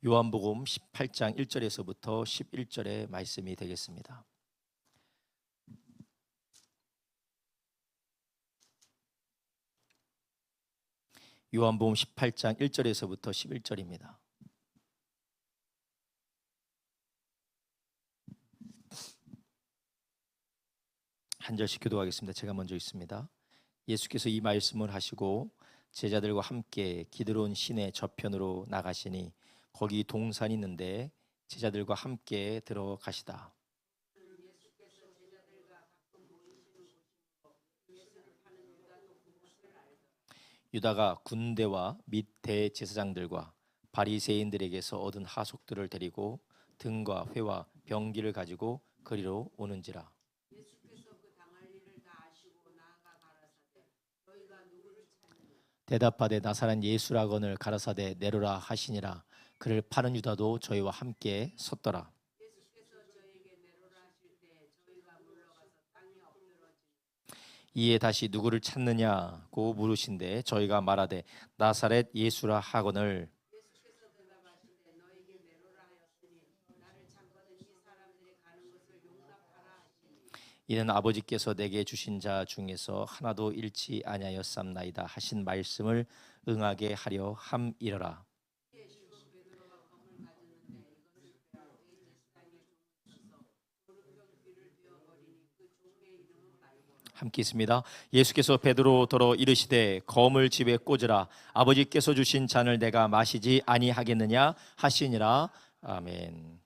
요한복음 18장 1절에서부터 11절의 말씀이 되겠습니다. 요한복음 18장 1절에서부터 11절입니다. 한 절씩 교도하겠습니다. 제가 먼저 읽습니다. 예수께서 이 말씀을 하시고 제자들과 함께 기드론 시내 저편으로 나가시니 거기 동산이 있는데 제자들과 함께 들어가시다. 유다가 군대와 및 대제사장들과 바리새인들에게서 얻은 하속들을 데리고 등과 회와 병기를 가지고 그리로 오는지라. 대답하되 나사렛 예수라거늘 가라사대 내로라 하시니라. 그를 파는 유다도 저희와 함께 섰더라. 이에 다시 누구를 찾느냐고 물으신대 저희가 말하되 나사렛 예수라 하거늘. 이는 아버지께서 내게 주신 자 중에서 하나도 잃지 아니하였삼나이다 하신 말씀을 응하게 하려 함이러라. 함께 있습니다. 예수께서 베드로더러 이르시되 검을 집에 꽂으라. 아버지께서 주신 잔을 내가 마시지 아니하겠느냐 하시니라. 아멘.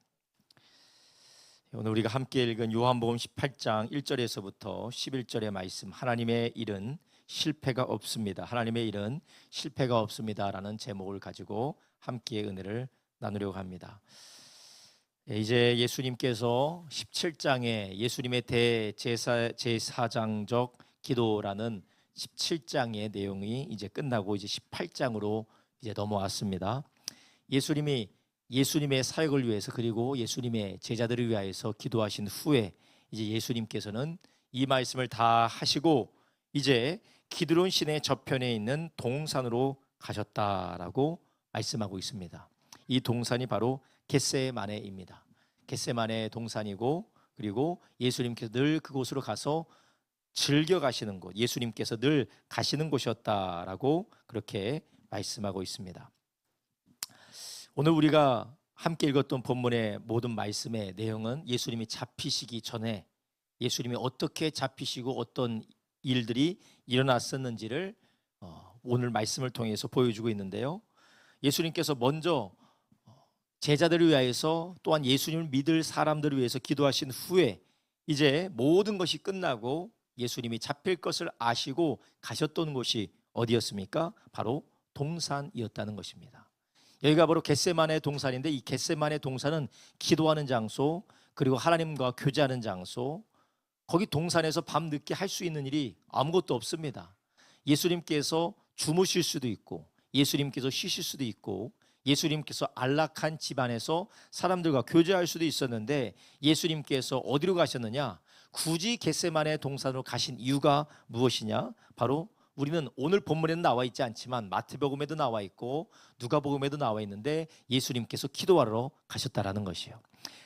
오늘 우리가 함께 읽은 요한복음 18장 1절에서부터 11절의 말씀, 하나님의 일은 실패가 없습니다. 하나님의 일은 실패가 없습니다라는 제목을 가지고 함께 은혜를 나누려고 합니다. 이제 예수님께서 17장에 예수님의 대제사장적 기도라는 17장의 내용이 이제 끝나고 이제 18장으로 이제 넘어왔습니다. 예수님의 사역을 위해서 그리고 예수님의 제자들을 위하여서 기도하신 후에 이제 예수님께서는 이 말씀을 다 하시고 이제 기드론 시내 저편에 있는 동산으로 가셨다라고 말씀하고 있습니다. 이 동산이 바로 겟세마네입니다. 겟세마네 동산이고 그리고 예수님께서 늘 그곳으로 가서 즐겨 가시는 곳, 예수님께서 늘 가시는 곳이었다라고 그렇게 말씀하고 있습니다. 오늘 우리가 함께 읽었던 본문의 모든 말씀의 내용은 예수님이 잡히시기 전에 예수님이 어떻게 잡히시고 어떤 일들이 일어났었는지를 오늘 말씀을 통해서 보여주고 있는데요. 예수님께서 먼저 제자들을 위하여서 또한 예수님을 믿을 사람들을 위해서 기도하신 후에 이제 모든 것이 끝나고 예수님이 잡힐 것을 아시고 가셨던 곳이 어디였습니까? 바로 동산이었다는 것입니다. 여기가 바로 겟세마네 동산인데 이 겟세마네 동산은 기도하는 장소 그리고 하나님과 교제하는 장소, 거기 동산에서 밤늦게 할 수 있는 일이 아무것도 없습니다. 예수님께서 주무실 수도 있고 예수님께서 쉬실 수도 있고 예수님께서 안락한 집안에서 사람들과 교제할 수도 있었는데 예수님께서 어디로 가셨느냐? 굳이 겟세마네 동산으로 가신 이유가 무엇이냐? 바로 우리는 오늘 본문에는 나와 있지 않지만 마태복음에도 나와 있고 누가복음에도 나와 있는데 예수님께서 기도하러 가셨다라는 것이에요.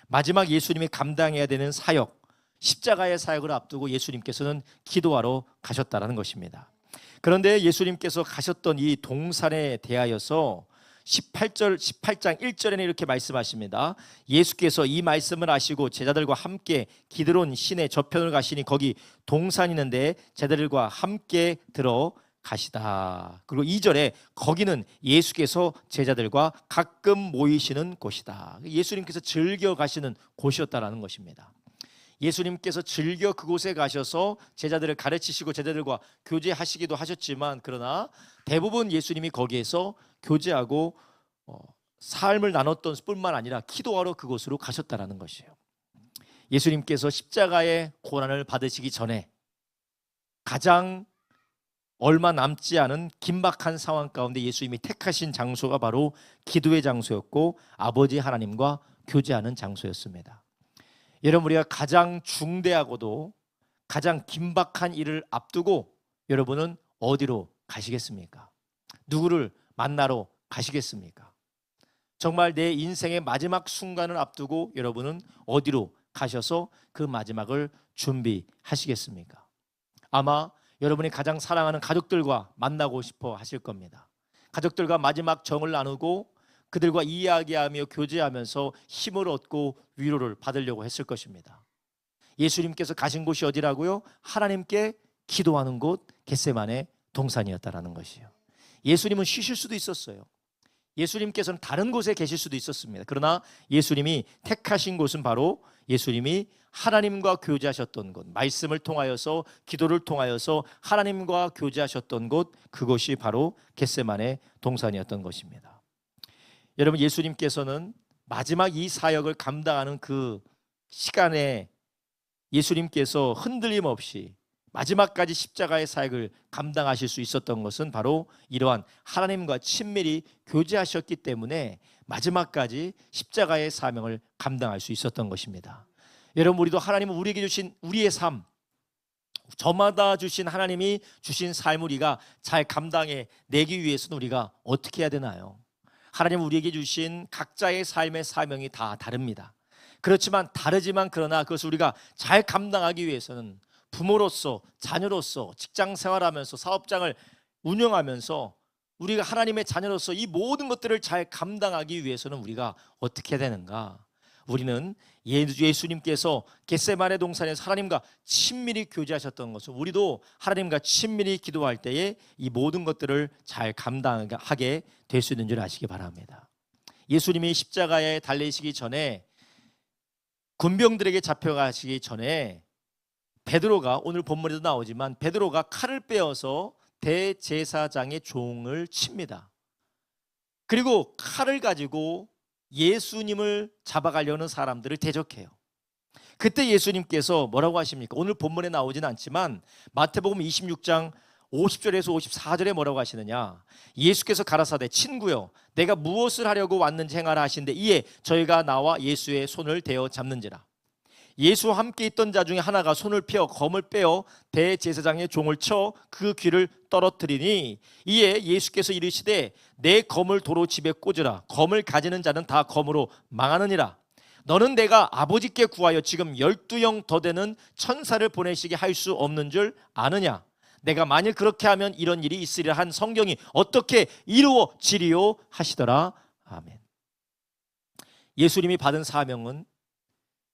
마지막 예수님이 감당해야 되는 사역, 십자가의 사역을 앞두고 예수님께서는 기도하러 가셨다라는 것입니다. 그런데 예수님께서 가셨던 이 동산에 대하여서 18장 1절에는 이렇게 말씀하십니다. 예수께서 이 말씀을 하시고 제자들과 함께 기드론 시내 저편을 가시니 거기 동산이 있는데 제자들과 함께 들어가시다. 그리고 2절에 거기는 예수께서 제자들과 가끔 모이시는 곳이다. 예수님께서 즐겨 가시는 곳이었다라는 것입니다. 예수님께서 즐겨 그곳에 가셔서 제자들을 가르치시고 제자들과 교제하시기도 하셨지만 그러나 대부분 예수님이 거기에서 교제하고 삶을 나눴던 뿐만 아니라 기도하러 그곳으로 가셨다라는 것이에요. 예수님께서 십자가의 고난을 받으시기 전에 가장 얼마 남지 않은 긴박한 상황 가운데 예수님이 택하신 장소가 바로 기도의 장소였고 아버지 하나님과 교제하는 장소였습니다. 여러분, 우리가 가장 중대하고도 가장 긴박한 일을 앞두고 여러분은 어디로 가시겠습니까? 누구를 만나러 가시겠습니까? 정말 내 인생의 마지막 순간을 앞두고 여러분은 어디로 가셔서 그 마지막을 준비하시겠습니까? 아마 여러분이 가장 사랑하는 가족들과 만나고 싶어 하실 겁니다. 가족들과 마지막 정을 나누고 그들과 이야기하며 교제하면서 힘을 얻고 위로를 받으려고 했을 것입니다. 예수님께서 가신 곳이 어디라고요? 하나님께 기도하는 곳 겟세마네 동산이었다라는 것이요. 예수님은 쉬실 수도 있었어요. 예수님께서는 다른 곳에 계실 수도 있었습니다. 그러나 예수님이 택하신 곳은 바로 예수님이 하나님과 교제하셨던 곳, 말씀을 통하여서 기도를 통하여서 하나님과 교제하셨던 곳, 그곳이 바로 겟세마네 동산이었던 것입니다. 여러분, 예수님께서는 마지막 이 사역을 감당하는 그 시간에 예수님께서 흔들림 없이 마지막까지 십자가의 사역을 감당하실 수 있었던 것은 바로 이러한 하나님과 친밀히 교제하셨기 때문에 마지막까지 십자가의 사명을 감당할 수 있었던 것입니다. 여러분, 우리도 하나님은 우리에게 주신 우리의 삶, 저마다 주신 하나님이 주신 삶을 우리가 잘 감당해 내기 위해서는 우리가 어떻게 해야 되나요? 하나님은 우리에게 주신 각자의 삶의 사명이 다 다릅니다. 그렇지만 다르지만 그러나 그것을 우리가 잘 감당하기 위해서는 부모로서, 자녀로서, 직장 생활하면서, 사업장을 운영하면서 우리가 하나님의 자녀로서 이 모든 것들을 잘 감당하기 위해서는 우리가 어떻게 해야 되는가? 우리는 예수님께서 겟세마네 동산에서 하나님과 친밀히 교제하셨던 것을 우리도 하나님과 친밀히 기도할 때에 이 모든 것들을 잘 감당하게 될 수 있는 줄 아시기 바랍니다. 예수님이 십자가에 달리시기 전에, 군병들에게 잡혀가시기 전에 베드로가, 오늘 본문에도 나오지만 베드로가 칼을 빼어서 대제사장의 종을 칩니다. 그리고 칼을 가지고 예수님을 잡아가려는 사람들을 대적해요. 그때 예수님께서 뭐라고 하십니까? 오늘 본문에 나오진 않지만 마태복음 26장 50절에서 54절에 뭐라고 하시느냐? 예수께서 가라사대 친구여 내가 무엇을 하려고 왔는지 행하라 하신데 이에 저희가 나와 예수의 손을 대어 잡는지라. 예수와 함께 있던 자 중에 하나가 손을 펴 검을 빼어 대제사장의 종을 쳐 그 귀를 떨어뜨리니 이에 예수께서 이르시되 내 검을 도로 집에 꽂으라. 검을 가지는 자는 다 검으로 망하느니라. 너는 내가 아버지께 구하여 지금 12영 더 되는 천사를 보내시게 할 수 없는 줄 아느냐? 내가 만일 그렇게 하면 이런 일이 있으리라 한 성경이 어떻게 이루어지리요 하시더라. 아멘. 예수님이 받은 사명은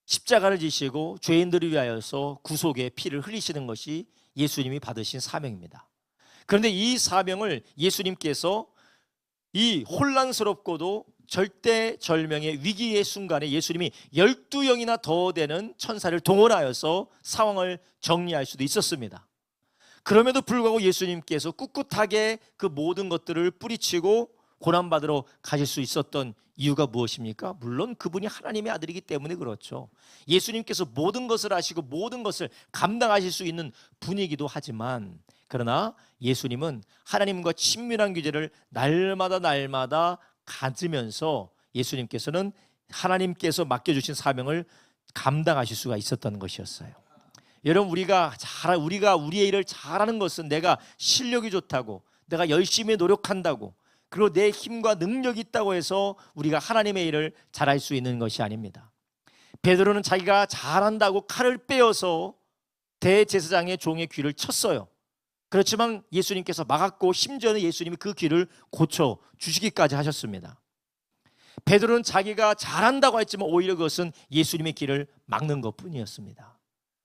십자가를 지시고 죄인들을 위하여서 구속의 피를 흘리시는 것이 예수님이 받으신 사명입니다. 그런데 이 사명을 예수님께서 이 혼란스럽고도 절대절명의 위기의 순간에 예수님이 12영이나 더 되는 천사를 동원하여서 상황을 정리할 수도 있었습니다. 그럼에도 불구하고 예수님께서 꿋꿋하게 그 모든 것들을 뿌리치고 고난받으러 가실 수 있었던 이유가 무엇입니까? 물론 그분이 하나님의 아들이기 때문에 그렇죠. 예수님께서 모든 것을 아시고 모든 것을 감당하실 수 있는 분이기도 하지만, 그러나 예수님은 하나님과 친밀한 교제를 날마다 가지면서 예수님께서는 하나님께서 맡겨주신 사명을 감당하실 수가 있었던 것이었어요. 여러분, 우리가 우리의 일을 잘하는 것은 내가 실력이 좋다고, 내가 열심히 노력한다고, 그리고 내 힘과 능력이 있다고 해서 우리가 하나님의 일을 잘할 수 있는 것이 아닙니다. 베드로는 자기가 잘한다고 칼을 빼어서 대제사장의 종의 귀를 쳤어요. 그렇지만 예수님께서 막았고 심지어는 예수님이 그 귀를 고쳐 주시기까지 하셨습니다. 베드로는 자기가 잘한다고 했지만 오히려 그것은 예수님의 길을 막는 것뿐이었습니다.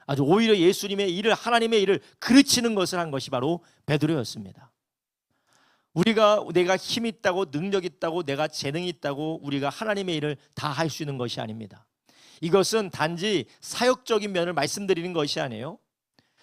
아주 오히려 예수님의 일을, 하나님의 일을 그르치는 것을 한 것이 바로 베드로였습니다. 내가 힘이 있다고, 능력이 있다고, 내가 재능이 있다고 우리가 하나님의 일을 다 할 수 있는 것이 아닙니다. 이것은 단지 사역적인 면을 말씀드리는 것이 아니에요.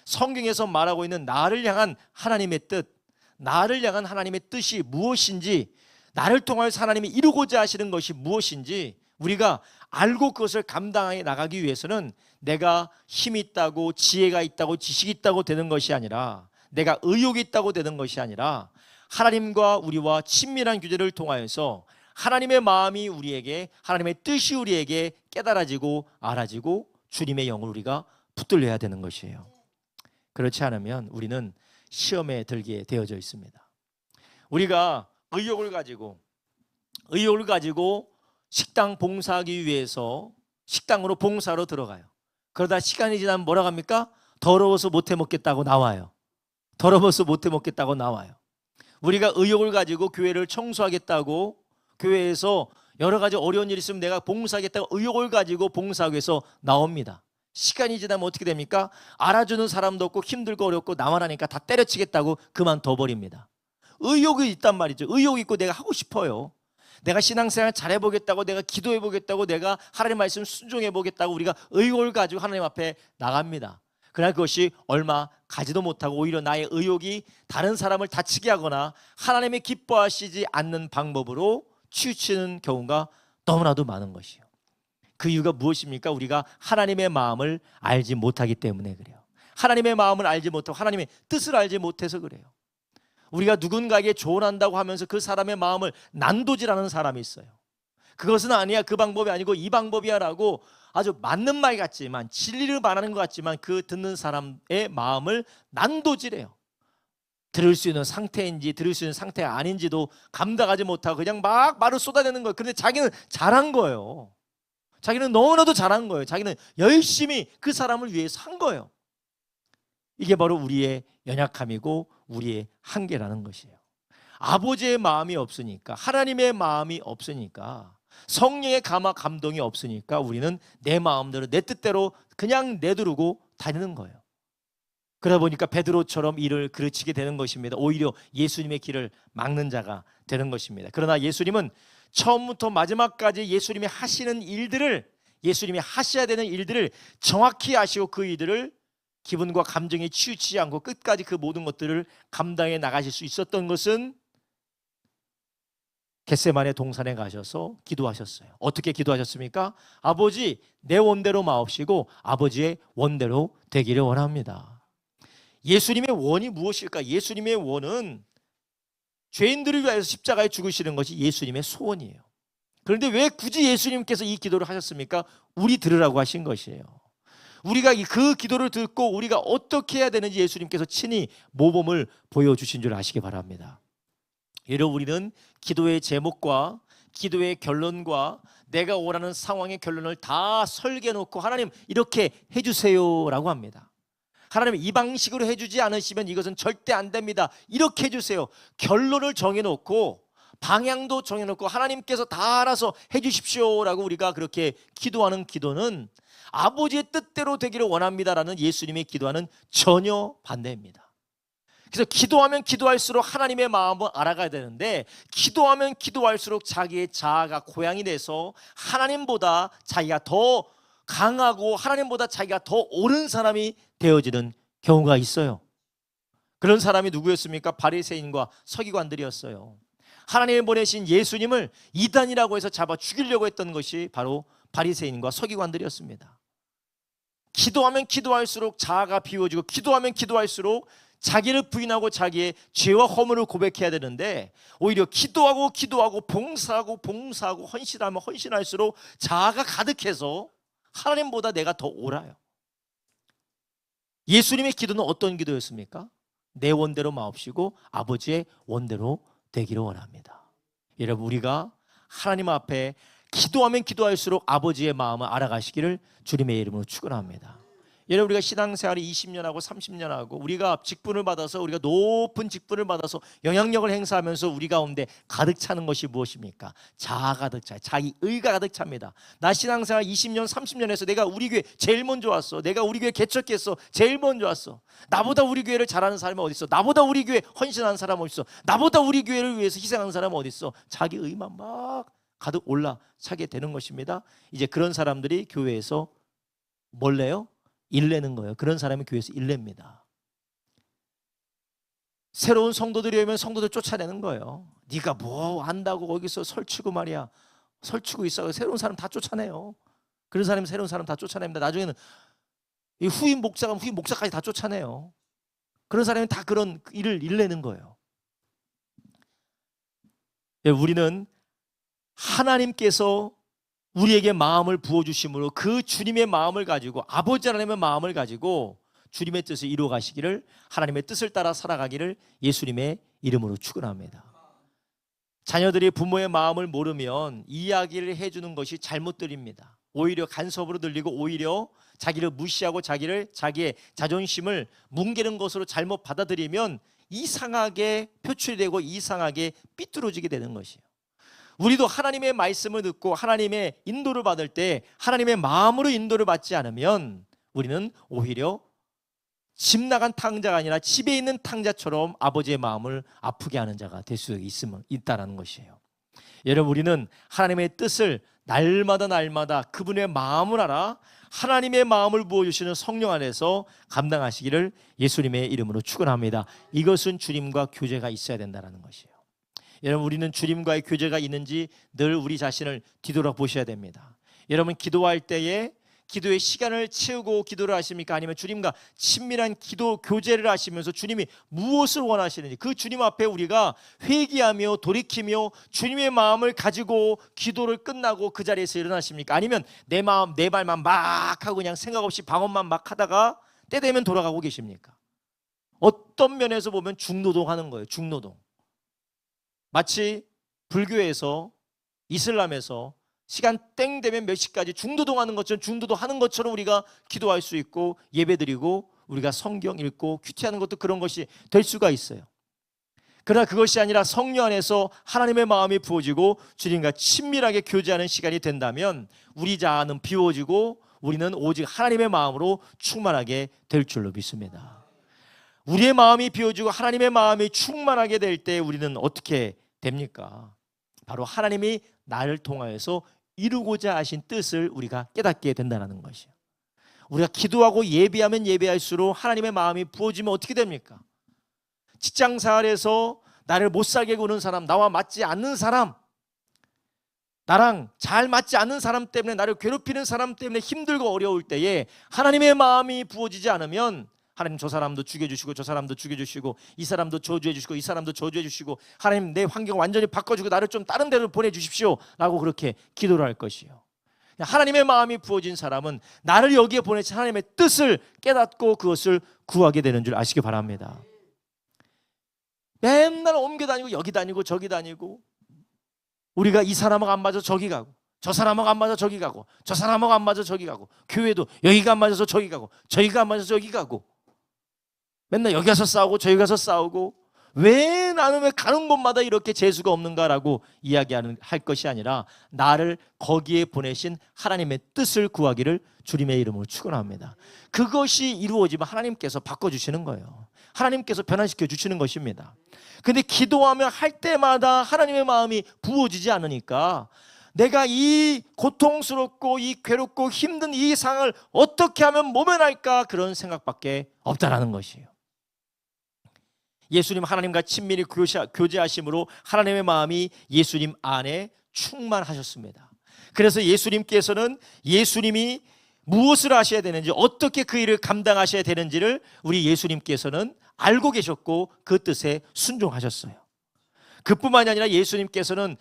성경에서 말하고 있는 나를 향한 하나님의 뜻, 나를 향한 하나님의 뜻이 무엇인지, 나를 통하여서 하나님이 이루고자 하시는 것이 무엇인지 우리가 알고 그것을 감당해 나가기 위해서는 내가 힘이 있다고, 지혜가 있다고, 지식이 있다고 되는 것이 아니라, 내가 의욕이 있다고 되는 것이 아니라 하나님과 우리와 친밀한 교제를 통하여서 하나님의 마음이 우리에게, 하나님의 뜻이 우리에게 깨달아지고 알아지고 주님의 영을 우리가 붙들려야 되는 것이에요. 그렇지 않으면 우리는 시험에 들게 되어져 있습니다. 우리가 의욕을 가지고 식당 봉사하기 위해서 식당으로 봉사로 들어가요. 그러다 시간이 지나면 뭐라고 합니까? 더러워서 못해 먹겠다고 나와요. 더러워서 못해 먹겠다고 나와요. 우리가 의욕을 가지고 교회를 청소하겠다고, 교회에서 여러 가지 어려운 일이 있으면 내가 봉사하겠다고 의욕을 가지고 봉사하기 위해서 나옵니다. 시간이 지나면 어떻게 됩니까? 알아주는 사람도 없고 힘들고 어렵고 나만 하니까 다 때려치겠다고 그만둬 버립니다. 의욕이 있단 말이죠. 의욕이 있고 내가 하고 싶어요. 내가 신앙생활 잘해보겠다고, 내가 기도해보겠다고, 내가 하나님 말씀 순종해보겠다고 우리가 의욕을 가지고 하나님 앞에 나갑니다. 그러나 그것이 얼마 가지도 못하고 오히려 나의 의욕이 다른 사람을 다치게 하거나 하나님의 기뻐하시지 않는 방법으로 치우치는 경우가 너무나도 많은 것이요. 그 이유가 무엇입니까? 우리가 하나님의 마음을 알지 못하기 때문에 그래요. 하나님의 마음을 알지 못하고 하나님의 뜻을 알지 못해서 그래요. 우리가 누군가에게 조언한다고 하면서 그 사람의 마음을 난도질하는 사람이 있어요. 그것은 아니야, 그 방법이 아니고 이 방법이야 라고 아주 맞는 말 같지만, 진리를 말하는 것 같지만 그 듣는 사람의 마음을 난도질해요. 들을 수 있는 상태인지 들을 수 있는 상태가 아닌지도 감당하지 못하고 그냥 막 말을 쏟아내는 거예요. 그런데 자기는 잘한 거예요. 자기는 너무나도 잘한 거예요. 자기는 열심히 그 사람을 위해서 한 거예요. 이게 바로 우리의 연약함이고 우리의 한계라는 것이에요. 아버지의 마음이 없으니까, 하나님의 마음이 없으니까, 성령의 감동이 없으니까 우리는 내 마음대로 내 뜻대로 그냥 내두르고 다니는 거예요. 그러다 보니까 베드로처럼 일을 그르치게 되는 것입니다. 오히려 예수님의 길을 막는 자가 되는 것입니다. 그러나 예수님은 처음부터 마지막까지 예수님이 하시는 일들을, 예수님이 하셔야 되는 일들을 정확히 아시고 그 일들을 기분과 감정에 치우치지 않고 끝까지 그 모든 것들을 감당해 나가실 수 있었던 것은 겟세마네 동산에 가셔서 기도하셨어요. 어떻게 기도하셨습니까? 아버지, 내 원대로 마옵시고 아버지의 원대로 되기를 원합니다. 예수님의 원이 무엇일까? 예수님의 원은 죄인들을 위하여 십자가에 죽으시는 것이 예수님의 소원이에요. 그런데 왜 굳이 예수님께서 이 기도를 하셨습니까? 우리 들으라고 하신 것이에요. 우리가 그 기도를 듣고 우리가 어떻게 해야 되는지 예수님께서 친히 모범을 보여주신 줄 아시기 바랍니다. 여러분, 우리는 기도의 제목과 기도의 결론과 내가 원하는 상황의 결론을 다 설계해놓고 하나님 이렇게 해주세요라고 합니다. 하나님 이 방식으로 해주지 않으시면 이것은 절대 안 됩니다. 이렇게 해주세요. 결론을 정해놓고 방향도 정해놓고 하나님께서 다 알아서 해주십시오라고 우리가 그렇게 기도하는 기도는 아버지의 뜻대로 되기를 원합니다라는 예수님의 기도와는 전혀 반대입니다. 그래서 기도하면 기도할수록 하나님의 마음을 알아가야 되는데, 기도하면 기도할수록 자기의 자아가 고양이 돼서 하나님보다 자기가 더 강하고 하나님보다 자기가 더 옳은 사람이 되어지는 경우가 있어요. 그런 사람이 누구였습니까? 바리새인과 서기관들이었어요. 하나님이 보내신 예수님을 이단이라고 해서 잡아 죽이려고 했던 것이 바로 바리새인과 서기관들이었습니다. 기도하면 기도할수록 자아가 비워지고, 기도하면 기도할수록 자기를 부인하고 자기의 죄와 허물을 고백해야 되는데, 오히려 기도하고 봉사하고 헌신하면 헌신할수록 자아가 가득해서 하나님보다 내가 더 옳아요. 예수님의 기도는 어떤 기도였습니까? 내 원대로 마옵시고 아버지의 원대로 되기를 원합니다. 여러분, 우리가 하나님 앞에 기도하면 기도할수록 아버지의 마음을 알아가시기를 주님의 이름으로 축원합니다. 여러분, 우리가 신앙생활이 20년하고 30년하고 우리가 직분을 받아서, 우리가 높은 직분을 받아서 영향력을 행사하면서 우리 가운데 가득 차는 것이 무엇입니까? 자아 가득 차요. 자기 의가 가득 찹니다. 나 신앙생활 20년 30년에서 내가 우리 교회 제일 먼저 왔어, 내가 우리 교회 개척했어, 제일 먼저 왔어, 나보다 우리 교회를 잘하는 사람이 어디 있어, 나보다 우리 교회 헌신하는 사람 어디 있어, 나보다 우리 교회를 위해서 희생하는 사람 어디 있어. 자기 의만 막 가득 올라차게 되는 것입니다. 이제 그런 사람들이 교회에서 뭘 내요? 일내는 거예요. 그런 사람이 교회에서 일냅니다. 새로운 성도들이 오면 성도들 쫓아내는 거예요. 네가 뭐 안다고 거기서 설치고 말이야, 설치고 있어. 새로운 사람 다 쫓아내요. 그런 사람이 새로운 사람 다 쫓아냅니다. 나중에는 이 후임 목사까지 다 쫓아내요. 그런 사람이 다 그런 일을 일내는 거예요. 우리는 하나님께서 우리에게 마음을 부어주심으로 그 주님의 마음을 가지고, 아버지 하나님의 마음을 가지고 주님의 뜻을 이루어 가시기를, 하나님의 뜻을 따라 살아가기를 예수님의 이름으로 축원합니다. 자녀들이 부모의 마음을 모르면 이야기를 해주는 것이 잘못 들립니다. 오히려 간섭으로 들리고 오히려 자기를 무시하고 자기의 자존심을 뭉개는 것으로 잘못 받아들이면 이상하게 표출이 되고 이상하게 삐뚤어지게 되는 것이에요. 우리도 하나님의 말씀을 듣고 하나님의 인도를 받을 때 하나님의 마음으로 인도를 받지 않으면 우리는 오히려 집 나간 탕자가 아니라 집에 있는 탕자처럼 아버지의 마음을 아프게 하는 자가 될 수 있다는 것이에요. 여러분, 우리는 하나님의 뜻을 날마다 그분의 마음을 알아 하나님의 마음을 부어주시는 성령 안에서 감당하시기를 예수님의 이름으로 축원합니다. 이것은 주님과 교제가 있어야 된다는 것이에요. 여러분, 우리는 주님과의 교제가 있는지 늘 우리 자신을 뒤돌아보셔야 됩니다. 여러분, 기도할 때에 기도의 시간을 채우고 기도를 하십니까? 아니면 주님과 친밀한 기도 교제를 하시면서 주님이 무엇을 원하시는지 그 주님 앞에 우리가 회개하며 돌이키며 주님의 마음을 가지고 기도를 끝나고 그 자리에서 일어나십니까? 아니면 내 마음 내 발만 막 하고 그냥 생각 없이 방언만 막 하다가 때 되면 돌아가고 계십니까? 어떤 면에서 보면 중노동 하는 거예요. 중노동. 마치 불교에서 이슬람에서 시간 땡 되면 몇 시까지 중도동하는 것처럼 중도동하는 것처럼 우리가 기도할 수 있고 예배드리고 우리가 성경 읽고 큐티하는 것도 그런 것이 될 수가 있어요. 그러나 그것이 아니라 성령 안에서 하나님의 마음이 부어지고 주님과 친밀하게 교제하는 시간이 된다면 우리 자아는 비워지고 우리는 오직 하나님의 마음으로 충만하게 될 줄로 믿습니다. 우리의 마음이 비워지고 하나님의 마음이 충만하게 될 때 우리는 어떻게 됩니까? 바로 하나님이 나를 통하여서 이루고자 하신 뜻을 우리가 깨닫게 된다는 것이에요. 우리가 기도하고 예배하면 예배할수록 하나님의 마음이 부어지면 어떻게 됩니까? 직장생활에서 나를 못 살게 구는 사람, 나와 맞지 않는 사람, 나랑 잘 맞지 않는 사람 때문에 나를 괴롭히는 사람 때문에 힘들고 어려울 때에 하나님의 마음이 부어지지 않으면 하나님 저 사람도 죽여주시고 저 사람도 죽여주시고 이 사람도 저주해주시고 이 사람도 저주해주시고 하나님 내 환경 완전히 바꿔주고 나를 좀 다른 데로 보내주십시오 라고 그렇게 기도를 할 것이요. 하나님의 마음이 부어진 사람은 나를 여기에 보내신 하나님의 뜻을 깨닫고 그것을 구하게 되는 줄 아시기 바랍니다. 맨날 옮겨 다니고 여기 다니고 저기 다니고 우리가 이 사람하고 안 맞아 저기 가고 저 사람하고 안 맞아 저기 가고 저 사람하고 안 맞아 저기 가고 교회도 여기가 안 맞아서 저기 가고 저기가 안 맞아서 저기 가고 맨날 여기 가서 싸우고 저기 가서 싸우고 왜 나는 왜 가는 곳마다 이렇게 재수가 없는가라고 할 것이 아니라 나를 거기에 보내신 하나님의 뜻을 구하기를 주님의 이름으로 축원합니다. 그것이 이루어지면 하나님께서 바꿔주시는 거예요. 하나님께서 변화시켜 주시는 것입니다. 근데 기도하며 할 때마다 하나님의 마음이 부어지지 않으니까 내가 이 고통스럽고 이 괴롭고 힘든 이 상을 어떻게 하면 모면할까 그런 생각밖에 없다라는 것이에요. 예수님 하나님과 친밀히 교제하심으로 하나님의 마음이 예수님 안에 충만하셨습니다. 그래서 예수님께서는 예수님이 무엇을 하셔야 되는지 어떻게 그 일을 감당하셔야 되는지를 우리 예수님께서는 알고 계셨고 그 뜻에 순종하셨어요. 그뿐만이 아니라 예수님께서는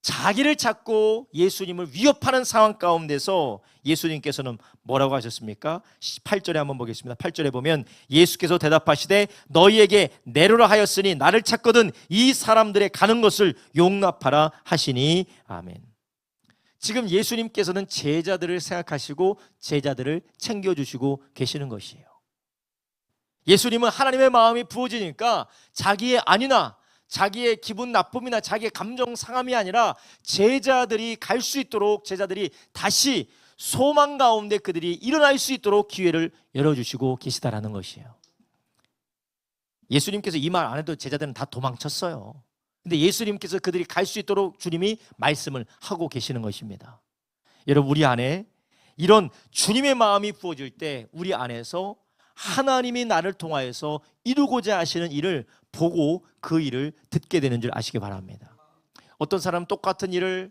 자기를 찾고 예수님을 위협하는 상황 가운데서 예수님께서는 뭐라고 하셨습니까? 8절에 한번 보겠습니다. 8절에 보면 예수께서 대답하시되 너희에게 내로라 하였으니 나를 찾거든 이 사람들의 가는 것을 용납하라 하시니 아멘. 지금 예수님께서는 제자들을 생각하시고 제자들을 챙겨주시고 계시는 것이에요. 예수님은 하나님의 마음이 부어지니까 자기의 아니나 자기의 기분 나쁨이나 자기의 감정 상함이 아니라 제자들이 갈 수 있도록 제자들이 다시 소망 가운데 그들이 일어날 수 있도록 기회를 열어주시고 계시다라는 것이에요. 예수님께서 이 말 안 해도 제자들은 다 도망쳤어요. 근데 예수님께서 그들이 갈 수 있도록 주님이 말씀을 하고 계시는 것입니다. 여러분, 우리 안에 이런 주님의 마음이 부어질 때 우리 안에서 하나님이 나를 통하여서 이루고자 하시는 일을 보고 그 일을 듣게 되는 줄 아시기 바랍니다. 어떤 사람은 똑같은 일을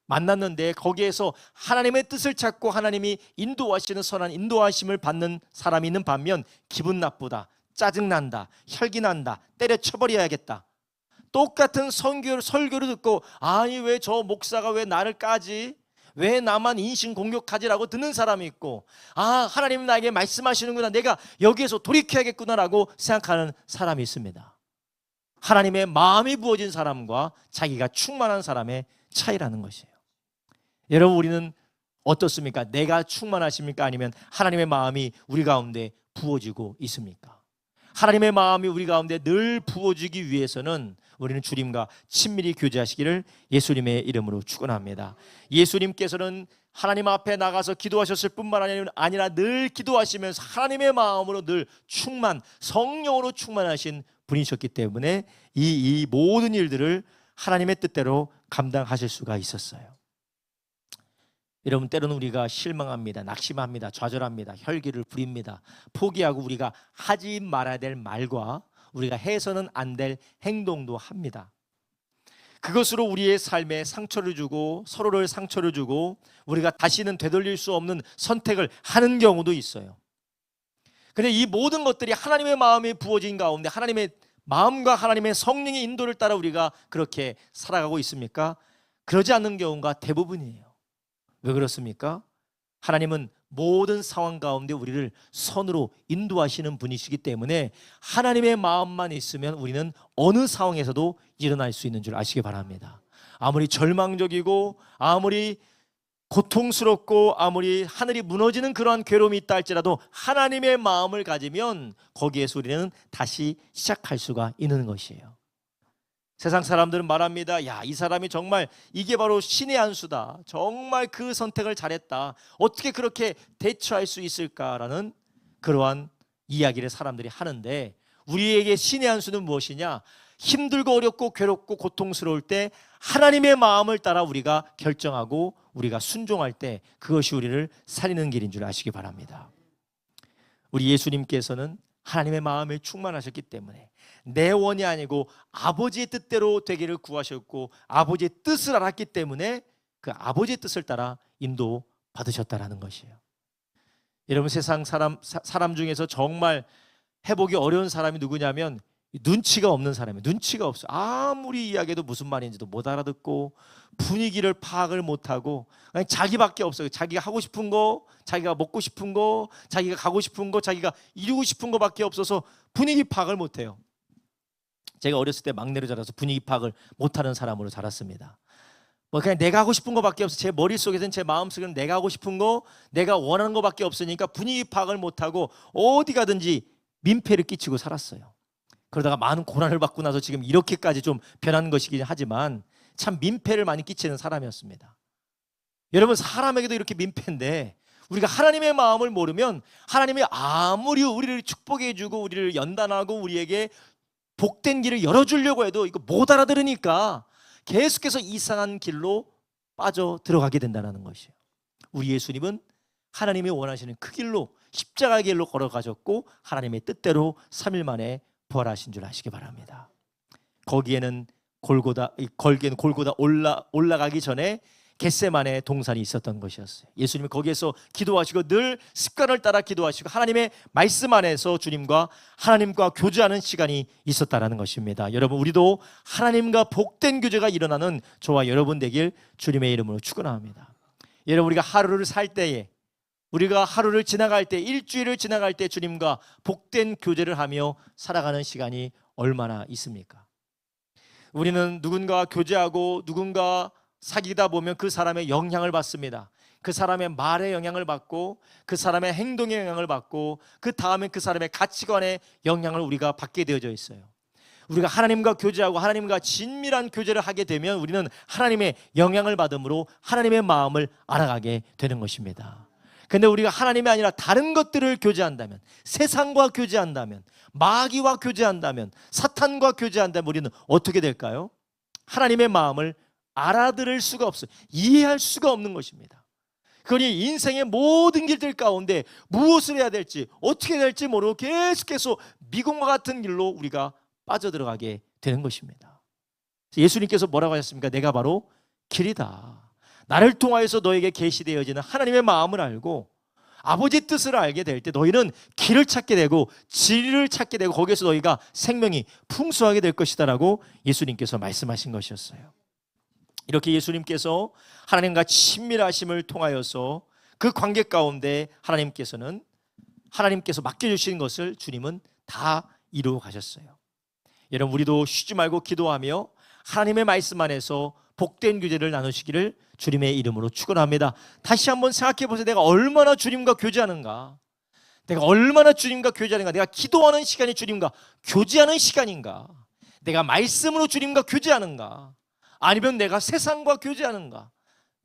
만났는데 거기에서 하나님의 뜻을 찾고 하나님이 인도하시는 선한 인도하심을 받는 사람이 있는 반면 기분 나쁘다, 짜증난다, 혈기난다, 때려쳐버려야겠다. 똑같은 설교를 듣고 아니 왜 저 목사가 왜 나를 까지? 왜 나만 인신공격하지라고 듣는 사람이 있고 아 하나님 나에게 말씀하시는구나 내가 여기에서 돌이켜야겠구나라고 생각하는 사람이 있습니다. 하나님의 마음이 부어진 사람과 자기가 충만한 사람의 차이라는 것이에요. 여러분, 우리는 어떻습니까? 내가 충만하십니까? 아니면 하나님의 마음이 우리 가운데 부어지고 있습니까? 하나님의 마음이 우리 가운데 늘 부어지기 위해서는 우리는 주님과 친밀히 교제하시기를 예수님의 이름으로 축원합니다. 예수님께서는 하나님 앞에 나가서 기도하셨을 뿐만 아니라 늘 기도하시면서 하나님의 마음으로 늘 성령으로 충만하신 분이셨기 때문에 이 모든 일들을 하나님의 뜻대로 감당하실 수가 있었어요. 여러분, 때로는 우리가 실망합니다. 낙심합니다. 좌절합니다. 혈기를 부립니다. 포기하고 우리가 하지 말아야 될 말과 우리가 해서는 안 될 행동도 합니다. 그것으로 우리의 삶에 상처를 주고 서로를 상처를 주고 우리가 다시는 되돌릴 수 없는 선택을 하는 경우도 있어요. 그런데 이 모든 것들이 하나님의 마음이 부어진 가운데 하나님의 마음과 하나님의 성령의 인도를 따라 우리가 그렇게 살아가고 있습니까? 그러지 않는 경우가 대부분이에요. 왜 그렇습니까? 하나님은 모든 상황 가운데 우리를 선으로 인도하시는 분이시기 때문에 하나님의 마음만 있으면 우리는 어느 상황에서도 일어날 수 있는 줄 아시기 바랍니다. 아무리 절망적이고 아무리 고통스럽고 아무리 하늘이 무너지는 그러한 괴로움이 있다 할지라도 하나님의 마음을 가지면 거기에서 우리는 다시 시작할 수가 있는 것이에요. 세상 사람들은 말합니다. 야, 이 사람이 정말 이게 바로 신의 한 수다. 정말 그 선택을 잘했다. 어떻게 그렇게 대처할 수 있을까라는 그러한 이야기를 사람들이 하는데, 우리에게 신의 한 수는 무엇이냐? 힘들고 어렵고 괴롭고 고통스러울 때 하나님의 마음을 따라 우리가 결정하고 우리가 순종할 때 그것이 우리를 살리는 길인 줄 아시기 바랍니다. 우리 예수님께서는 하나님의 마음에 충만하셨기 때문에 내 원이 아니고 아버지의 뜻대로 되기를 구하셨고 아버지의 뜻을 알았기 때문에 그 아버지의 뜻을 따라 인도받으셨다라는 것이에요. 여러분, 세상 사람 중에서 정말 해보기 어려운 사람이 누구냐면 눈치가 없는 사람이에요. 눈치가 없어. 아무리 이야기해도 무슨 말인지도 못 알아듣고 분위기를 파악을 못하고 그냥 자기밖에 없어요. 자기가 하고 싶은 거, 자기가 먹고 싶은 거, 자기가 가고 싶은 거, 자기가 이루고 싶은 거밖에 없어서 분위기 파악을 못해요. 제가 어렸을 때 막내로 자라서 분위기 파악을 못하는 사람으로 자랐습니다. 그냥 내가 하고 싶은 거밖에 없어. 제 머릿속에서는, 제 마음속에는 내가 하고 싶은 거, 내가 원하는 거밖에 없으니까 분위기 파악을 못하고 어디 가든지 민폐를 끼치고 살았어요. 그러다가 많은 고난을 받고 나서 지금 이렇게까지 좀 변한 것이긴 하지만 참 민폐를 많이 끼치는 사람이었습니다. 여러분, 사람에게도 이렇게 민폐인데 우리가 하나님의 마음을 모르면 하나님이 아무리 우리를 축복해 주고 우리를 연단하고 우리에게 복된 길을 열어주려고 해도 이거 못 알아들으니까 계속해서 이상한 길로 빠져 들어가게 된다는 것이에요. 우리 예수님은 하나님이 원하시는 그 길로, 십자가의 길로 걸어가셨고 하나님의 뜻대로 3일 만에 부활하신 줄 아시기 바랍니다. 거기에는 골고다 올라가기 전에 겟세마네 동산이 있었던 것이었어요. 예수님이 거기에서 기도하시고 늘 습관을 따라 기도하시고 하나님의 말씀 안에서 하나님과 교제하는 시간이 있었다라는 것입니다. 여러분, 우리도 하나님과 복된 교제가 일어나는 저와 여러분 되길 주님의 이름으로 축원합니다. 여러분, 우리가 하루를 살 때에, 우리가 하루를 지나갈 때, 일주일을 지나갈 때 주님과 복된 교제를 하며 살아가는 시간이 얼마나 있습니까? 우리는 누군가 교제하고 누군가 사귀다 보면 그 사람의 영향을 받습니다. 그 사람의 말에 영향을 받고 그 사람의 행동에 영향을 받고 그 다음에 그 사람의 가치관에 영향을 우리가 받게 되어져 있어요. 우리가 하나님과 교제하고 하나님과 친밀한 교제를 하게 되면 우리는 하나님의 영향을 받음으로 하나님의 마음을 알아가게 되는 것입니다. 그런데 우리가 하나님이 아니라 다른 것들을 교제한다면, 세상과 교제한다면, 마귀와 교제한다면, 사탄과 교제한다면 우리는 어떻게 될까요? 하나님의 마음을 알아들을 수가 없어요. 이해할 수가 없는 것입니다. 그러니 인생의 모든 길들 가운데 무엇을 해야 될지, 어떻게 될지 모르고 계속해서 미궁과 같은 길로 우리가 빠져들어가게 되는 것입니다. 예수님께서 뭐라고 하셨습니까? 내가 바로 길이다. 나를 통하여서 너에게 계시되어지는 하나님의 마음을 알고 아버지의 뜻을 알게 될 때 너희는 길을 찾게 되고 진리를 찾게 되고 거기에서 너희가 생명이 풍성하게 될 것이다 라고 예수님께서 말씀하신 것이었어요. 이렇게 예수님께서 하나님과 친밀하심을 통하여서 그 관계 가운데 하나님께서 맡겨주신 것을 주님은 다 이루어 가셨어요. 여러분, 우리도 쉬지 말고 기도하며 하나님의 말씀 안에서 복된 교제를 나누시기를 주님의 이름으로 축원합니다. 다시 한번 생각해 보세요. 내가 얼마나 주님과 교제하는가? 내가 얼마나 주님과 교제하는가? 내가 기도하는 시간이 주님과 교제하는 시간인가? 내가 말씀으로 주님과 교제하는가? 아니면 내가 세상과 교제하는가?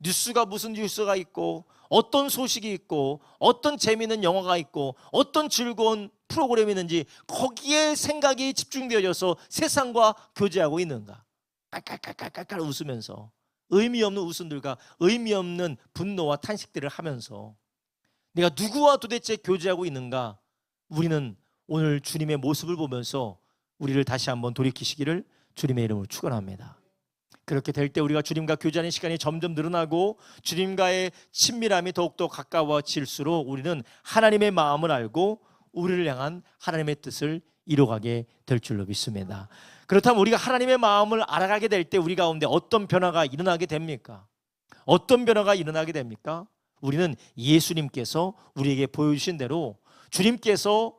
뉴스가 무슨 뉴스가 있고, 어떤 소식이 있고, 어떤 재미있는 영화가 있고, 어떤 즐거운 프로그램이 있는지 거기에 생각이 집중되어져서 세상과 교제하고 있는가? 깔깔깔깔깔 웃으면서 의미 없는 웃음들과 의미 없는 분노와 탄식들을 하면서 내가 누구와 도대체 교제하고 있는가? 우리는 오늘 주님의 모습을 보면서 우리를 다시 한번 돌이키시기를 주님의 이름으로 축원합니다. 그렇게 될 때 우리가 주님과 교제하는 시간이 점점 늘어나고 주님과의 친밀함이 더욱더 가까워질수록 우리는 하나님의 마음을 알고 우리를 향한 하나님의 뜻을 이루어가게 될 줄로 믿습니다. 그렇다면 우리가 하나님의 마음을 알아가게 될 때 우리 가운데 어떤 변화가 일어나게 됩니까? 어떤 변화가 일어나게 됩니까? 우리는 예수님께서 우리에게 보여주신 대로 주님께서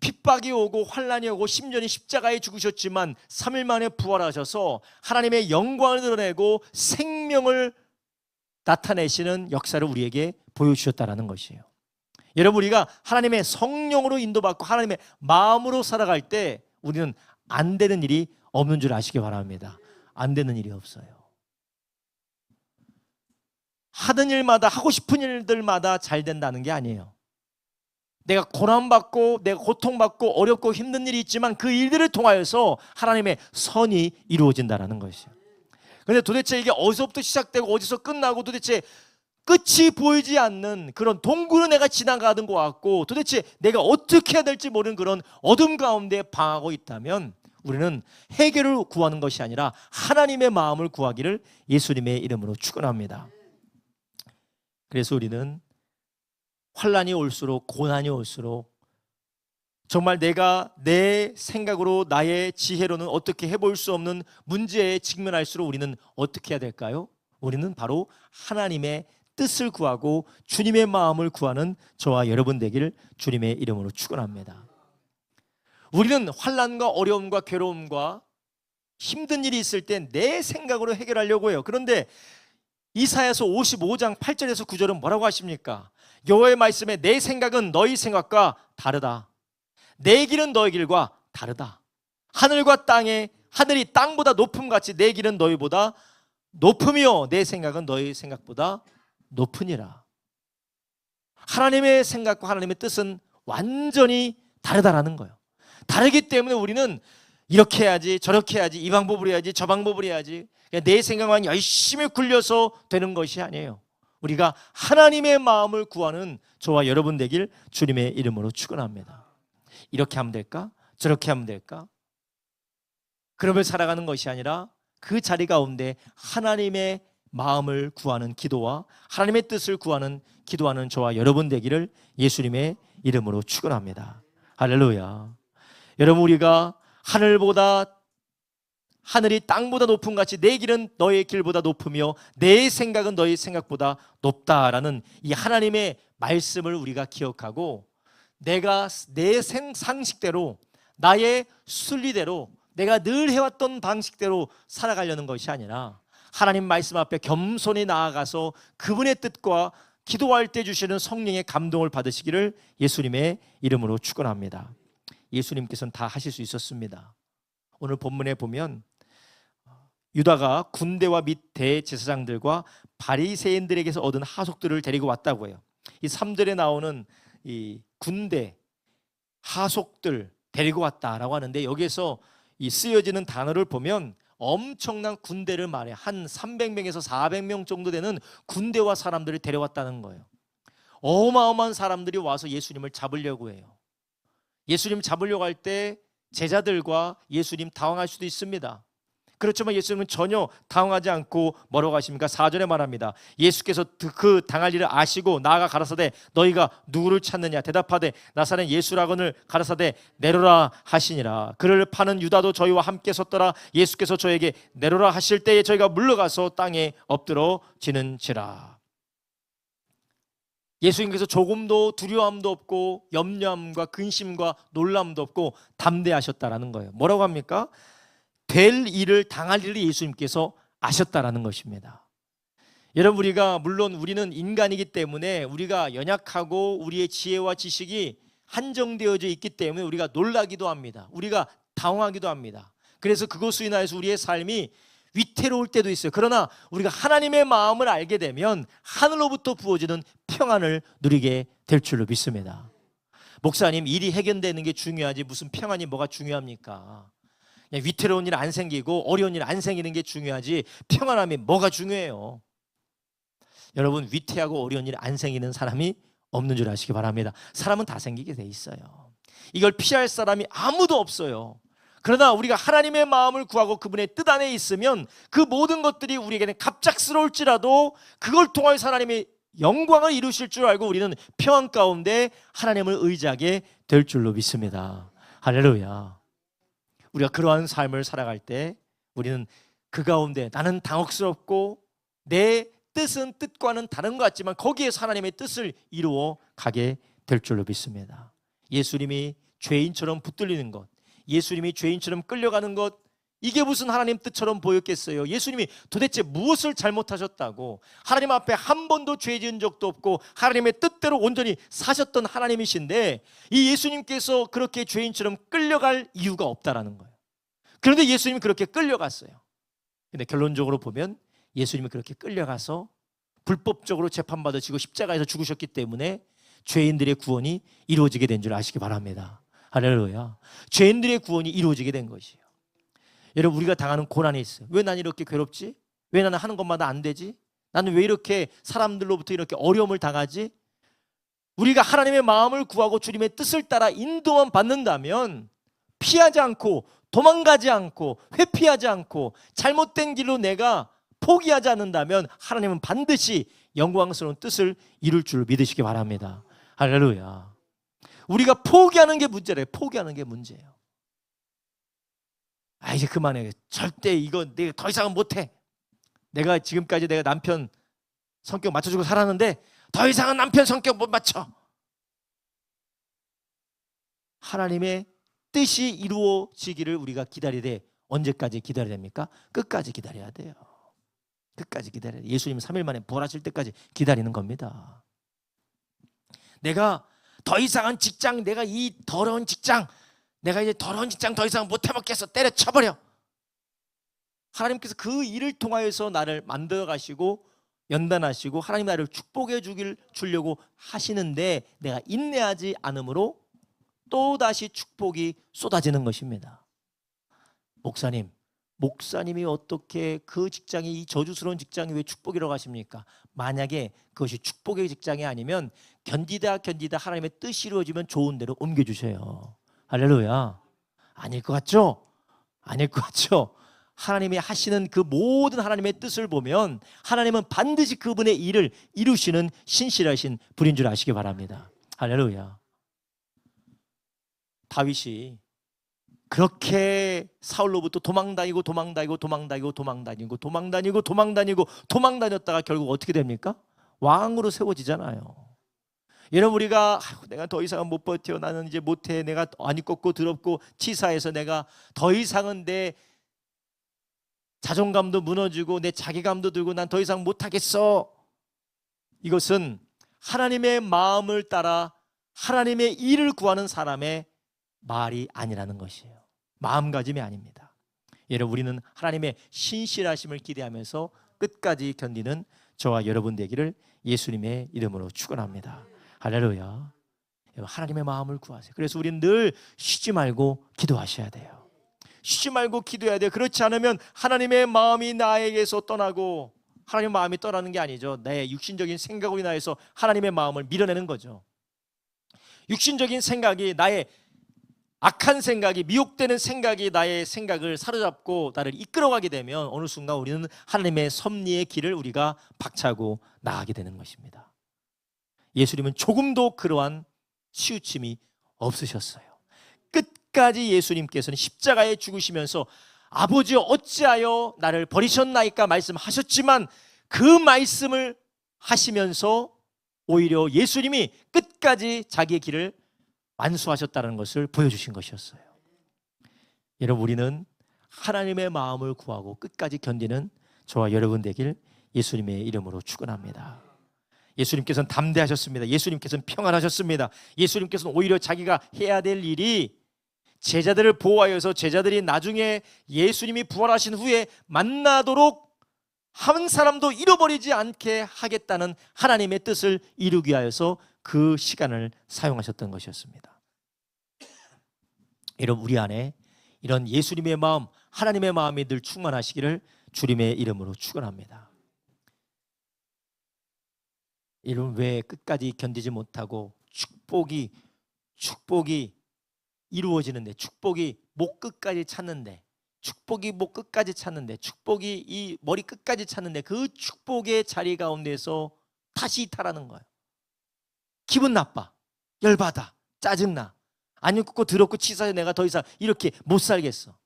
핍박이 오고 환난이 오고 심지어는 십자가에 죽으셨지만 3일 만에 부활하셔서 하나님의 영광을 드러내고 생명을 나타내시는 역사를 우리에게 보여주셨다는 것이에요. 여러분, 우리가 하나님의 성령으로 인도받고 하나님의 마음으로 살아갈 때 우리는 안 되는 일이 없는 줄 아시기 바랍니다. 안 되는 일이 없어요. 하는 일마다, 하고 싶은 일들마다 잘 된다는 게 아니에요. 내가 고난받고 내가 고통받고 어렵고 힘든 일이 있지만 그 일들을 통하여서 하나님의 선이 이루어진다는 것이에요. 그런데 도대체 이게 어디서부터 시작되고 어디서 끝나고 도대체 끝이 보이지 않는 그런 동굴을 내가 지나가는 것 같고 도대체 내가 어떻게 해야 될지 모르는 그런 어둠 가운데 방하고 있다면 우리는 해결을 구하는 것이 아니라 하나님의 마음을 구하기를 예수님의 이름으로 축원합니다. 그래서 우리는 환난이 올수록, 고난이 올수록 정말 내가 내 생각으로 나의 지혜로는 어떻게 해볼 수 없는 문제에 직면할수록 우리는 어떻게 해야 될까요? 우리는 바로 하나님의 뜻을 구하고 주님의 마음을 구하는 저와 여러분 되기를 주님의 이름으로 축원합니다. 우리는 환난과 어려움과 괴로움과 힘든 일이 있을 때 내 생각으로 해결하려고 해요. 그런데 이사야서 55장 8절에서 9절은 뭐라고 하십니까? 여호와의 말씀에 내 생각은 너희 생각과 다르다. 내 길은 너희 길과 다르다. 하늘과 땅에 하늘이 땅보다 높음같이 내 길은 너희보다 높으며 내 생각은 너희 생각보다 높으니라. 하나님의 생각과 하나님의 뜻은 완전히 다르다라는 거예요. 다르기 때문에 우리는 이렇게 해야지 저렇게 해야지 이 방법으로 해야지 저 방법으로 해야지 내 생각만 열심히 굴려서 되는 것이 아니에요. 우리가 하나님의 마음을 구하는 저와 여러분 되길 주님의 이름으로 축원합니다. 이렇게 하면 될까? 저렇게 하면 될까? 그러면 살아가는 것이 아니라 그 자리 가운데 하나님의 마음을 구하는 기도와 하나님의 뜻을 구하는 기도하는 저와 여러분 되기를 예수님의 이름으로 축원합니다. 할렐루야. 여러분, 우리가 하늘이 땅보다 높음 같이 내 길은 너의 길보다 높으며 내 생각은 너의 생각보다 높다라는 이 하나님의 말씀을 우리가 기억하고 내가 내 상식대로 나의 순리대로 내가 늘 해왔던 방식대로 살아가려는 것이 아니라 하나님 말씀 앞에 겸손히 나아가서 그분의 뜻과 기도할 때 주시는 성령의 감동을 받으시기를 예수님의 이름으로 축원합니다. 예수님께서는 다 하실 수 있었습니다. 오늘 본문에 보면 유다가 군대와 및 대제사장들과 바리새인들에게서 얻은 하속들을 데리고 왔다고 해요. 이 3절에 나오는 이 군대 하속들 데리고 왔다라고 하는데 여기에서 이 쓰여지는 단어를 보면 엄청난 군대를 말해 한 300명에서 400명 정도 되는 군대와 사람들을 데려왔다는 거예요. 어마어마한 사람들이 와서 예수님을 잡으려고 해요. 예수님 잡으려고 할 때 제자들과 예수님 당황할 수도 있습니다. 그렇지만 예수님은 전혀 당황하지 않고 뭐라고 하십니까? 4절에 말합니다. 예수께서 그 당할 일을 아시고 나아가 가라사대 너희가 누구를 찾느냐? 대답하되 나사렛 예수라거늘 가라사대 내려라 하시니라. 그를 파는 유다도 저희와 함께 섰더라. 예수께서 저에게 내려라 하실 때에 저희가 물러가서 땅에 엎드러지는지라. 예수님께서 조금도 두려움도 없고 염려함과 근심과 놀람도 없고 담대하셨다라는 거예요. 뭐라고 합니까? 될 일을 당할 일을 예수님께서 아셨다라는 것입니다. 여러분, 물론 우리는 인간이기 때문에 우리가 연약하고 우리의 지혜와 지식이 한정되어져 있기 때문에 우리가 놀라기도 합니다. 우리가 당황하기도 합니다. 그래서 그것으로 인하여서 우리의 삶이 위태로울 때도 있어요. 그러나 우리가 하나님의 마음을 알게 되면 하늘로부터 부어지는 평안을 누리게 될 줄로 믿습니다. 목사님, 일이 해결되는 게 중요하지 무슨 평안이 뭐가 중요합니까? 그냥 위태로운 일 안 생기고 어려운 일 안 생기는 게 중요하지 평안함이 뭐가 중요해요? 여러분, 위태하고 어려운 일 안 생기는 사람이 없는 줄 아시기 바랍니다. 사람은 다 생기게 돼 있어요. 이걸 피할 사람이 아무도 없어요. 그러나 우리가 하나님의 마음을 구하고 그분의 뜻 안에 있으면 그 모든 것들이 우리에게는 갑작스러울지라도 그걸 통하여서 하나님의 영광을 이루실 줄 알고 우리는 평안 가운데 하나님을 의지하게 될 줄로 믿습니다. 할렐루야. 우리가 그러한 삶을 살아갈 때 우리는 그 가운데 나는 당혹스럽고 내 뜻은 뜻과는 다른 것 같지만 거기에서 하나님의 뜻을 이루어 가게 될 줄로 믿습니다. 예수님이 죄인처럼 붙들리는 것, 예수님이 죄인처럼 끌려가는 것, 이게 무슨 하나님 뜻처럼 보였겠어요? 예수님이 도대체 무엇을 잘못하셨다고? 하나님 앞에 한 번도 죄 지은 적도 없고 하나님의 뜻대로 온전히 사셨던 하나님이신데 이 예수님께서 그렇게 죄인처럼 끌려갈 이유가 없다라는 거예요. 그런데 예수님이 그렇게 끌려갔어요. 근데 결론적으로 보면 예수님이 그렇게 끌려가서 불법적으로 재판받으시고 십자가에서 죽으셨기 때문에 죄인들의 구원이 이루어지게 된 줄 아시기 바랍니다. 할렐루야. 죄인들의 구원이 이루어지게 된 것이에요. 여러분, 우리가 당하는 고난이 있어요. 왜 난 이렇게 괴롭지? 왜 나는 하는 것마다 안 되지? 나는 왜 이렇게 사람들로부터 이렇게 어려움을 당하지? 우리가 하나님의 마음을 구하고 주님의 뜻을 따라 인도만 받는다면 피하지 않고 도망가지 않고 회피하지 않고 잘못된 길로 내가 포기하지 않는다면 하나님은 반드시 영광스러운 뜻을 이룰 줄 믿으시기 바랍니다. 할렐루야. 우리가 포기하는 게 문제래요. 포기하는 게 문제예요. 이제 그만해. 절대 이거 내가 더 이상은 못해. 내가 지금까지 내가 남편 성격 맞춰주고 살았는데 더 이상은 남편 성격 못 맞춰. 하나님의 뜻이 이루어지기를 우리가 기다리되 언제까지 기다려야 됩니까? 끝까지 기다려야 돼요. 끝까지 기다려야 돼요. 예수님 3일 만에 부활하실 때까지 기다리는 겁니다. 내가 더 이상은 직장, 내가 이 더러운 직장, 내가 이제 더러운 직장 더 이상 못 해먹겠어. 때려쳐버려. 하나님께서 그 일을 통하여서 나를 만들어 가시고 연단하시고 하나님 나를 축복해 주려고 하시는데 내가 인내하지 않으므로 또다시 축복이 쏟아지는 것입니다. 목사님이 어떻게 그 직장이, 이 저주스러운 직장이 왜 축복이라고 하십니까? 만약에 그것이 축복의 직장이 아니면 견디다 하나님의 뜻이 이루어지면 좋은 데로 옮겨주셔요. 할렐루야. 아닐 것 같죠? 아닐 것 같죠? 하나님이 하시는 그 모든 하나님의 뜻을 보면 하나님은 반드시 그분의 일을 이루시는 신실하신 분인 줄 아시기 바랍니다. 할렐루야. 다윗이 그렇게 사울로부터 도망다니고 도망다녔다가 결국 어떻게 됩니까? 왕으로 세워지잖아요. 여러분, 우리가 내가 더 이상은 못 버텨, 나는 이제 못해, 내가 아니 꺾고 더럽고 치사해서 내가 더 이상은 내 자존감도 무너지고 내 자기감도 들고 난 더 이상 못하겠어. 이것은 하나님의 마음을 따라 하나님의 일을 구하는 사람의 말이 아니라는 것이에요. 마음가짐이 아닙니다. 여러분, 우리는 하나님의 신실하심을 기대하면서 끝까지 견디는 저와 여러분 되기를 예수님의 이름으로 축원합니다. 할렐루야. 하나님의 마음을 구하세요. 그래서 우리는 늘 쉬지 말고 기도하셔야 돼요. 쉬지 말고 기도해야 돼요. 그렇지 않으면 하나님의 마음이 나에게서 떠나고, 하나님의 마음이 떠나는 게 아니죠. 내 육신적인 생각으로 인하여서 하나님의 마음을 밀어내는 거죠. 육신적인 생각이, 나의 악한 생각이, 미혹되는 생각이 나의 생각을 사로잡고 나를 이끌어가게 되면 어느 순간 우리는 하나님의 섭리의 길을 우리가 박차고 나가게 되는 것입니다. 예수님은 조금도 그러한 치우침이 없으셨어요. 끝까지 예수님께서는 십자가에 죽으시면서 아버지여 어찌하여 나를 버리셨나이까 말씀하셨지만 그 말씀을 하시면서 오히려 예수님이 끝까지 자기의 길을 완수하셨다는 것을 보여주신 것이었어요. 여러분, 우리는 하나님의 마음을 구하고 끝까지 견디는 저와 여러분 되길 예수님의 이름으로 축원합니다. 예수님께서는 담대하셨습니다. 예수님께서는 평안하셨습니다. 예수님께서는 오히려 자기가 해야 될 일이 제자들을 보호하여서 제자들이 나중에 예수님이 부활하신 후에 만나도록 한 사람도 잃어버리지 않게 하겠다는 하나님의 뜻을 이루기 위하여서 그 시간을 사용하셨던 것이었습니다. 여러분, 우리 안에 이런 예수님의 마음, 하나님의 마음이 늘 충만하시기를 주님의 이름으로 축원합니다. 여러분, 왜 끝까지 견디지 못하고 축복이 이루어지는데, 축복이 목 끝까지 찾는데, 축복이 목 끝까지 찾는데, 축복이 이 머리 끝까지 찾는데, 그 축복의 자리 가운데서 다시 이탈하는 거예요. 기분 나빠, 열받아, 짜증나, 안 읽고 더럽고 치사해. 내가 더 이상 이렇게 못 살겠어.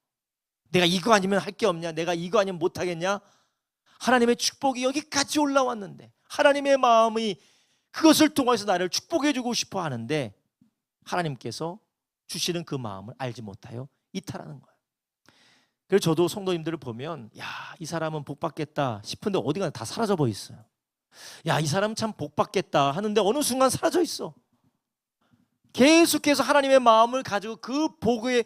내가 이거 아니면 할 게 없냐? 내가 이거 아니면 못 하겠냐? 하나님의 축복이 여기까지 올라왔는데, 하나님의 마음이 그것을 통해서 나를 축복해 주고 싶어 하는데, 하나님께서 주시는 그 마음을 알지 못하여 이탈하는 거예요. 그래서 저도 성도님들을 보면, 야, 이 사람은 복 받겠다 싶은데 어디가 다 사라져 버려 있어요. 야, 이 사람 참 복 받겠다 하는데 어느 순간 사라져 있어. 계속해서 하나님의 마음을 가지고 그 복의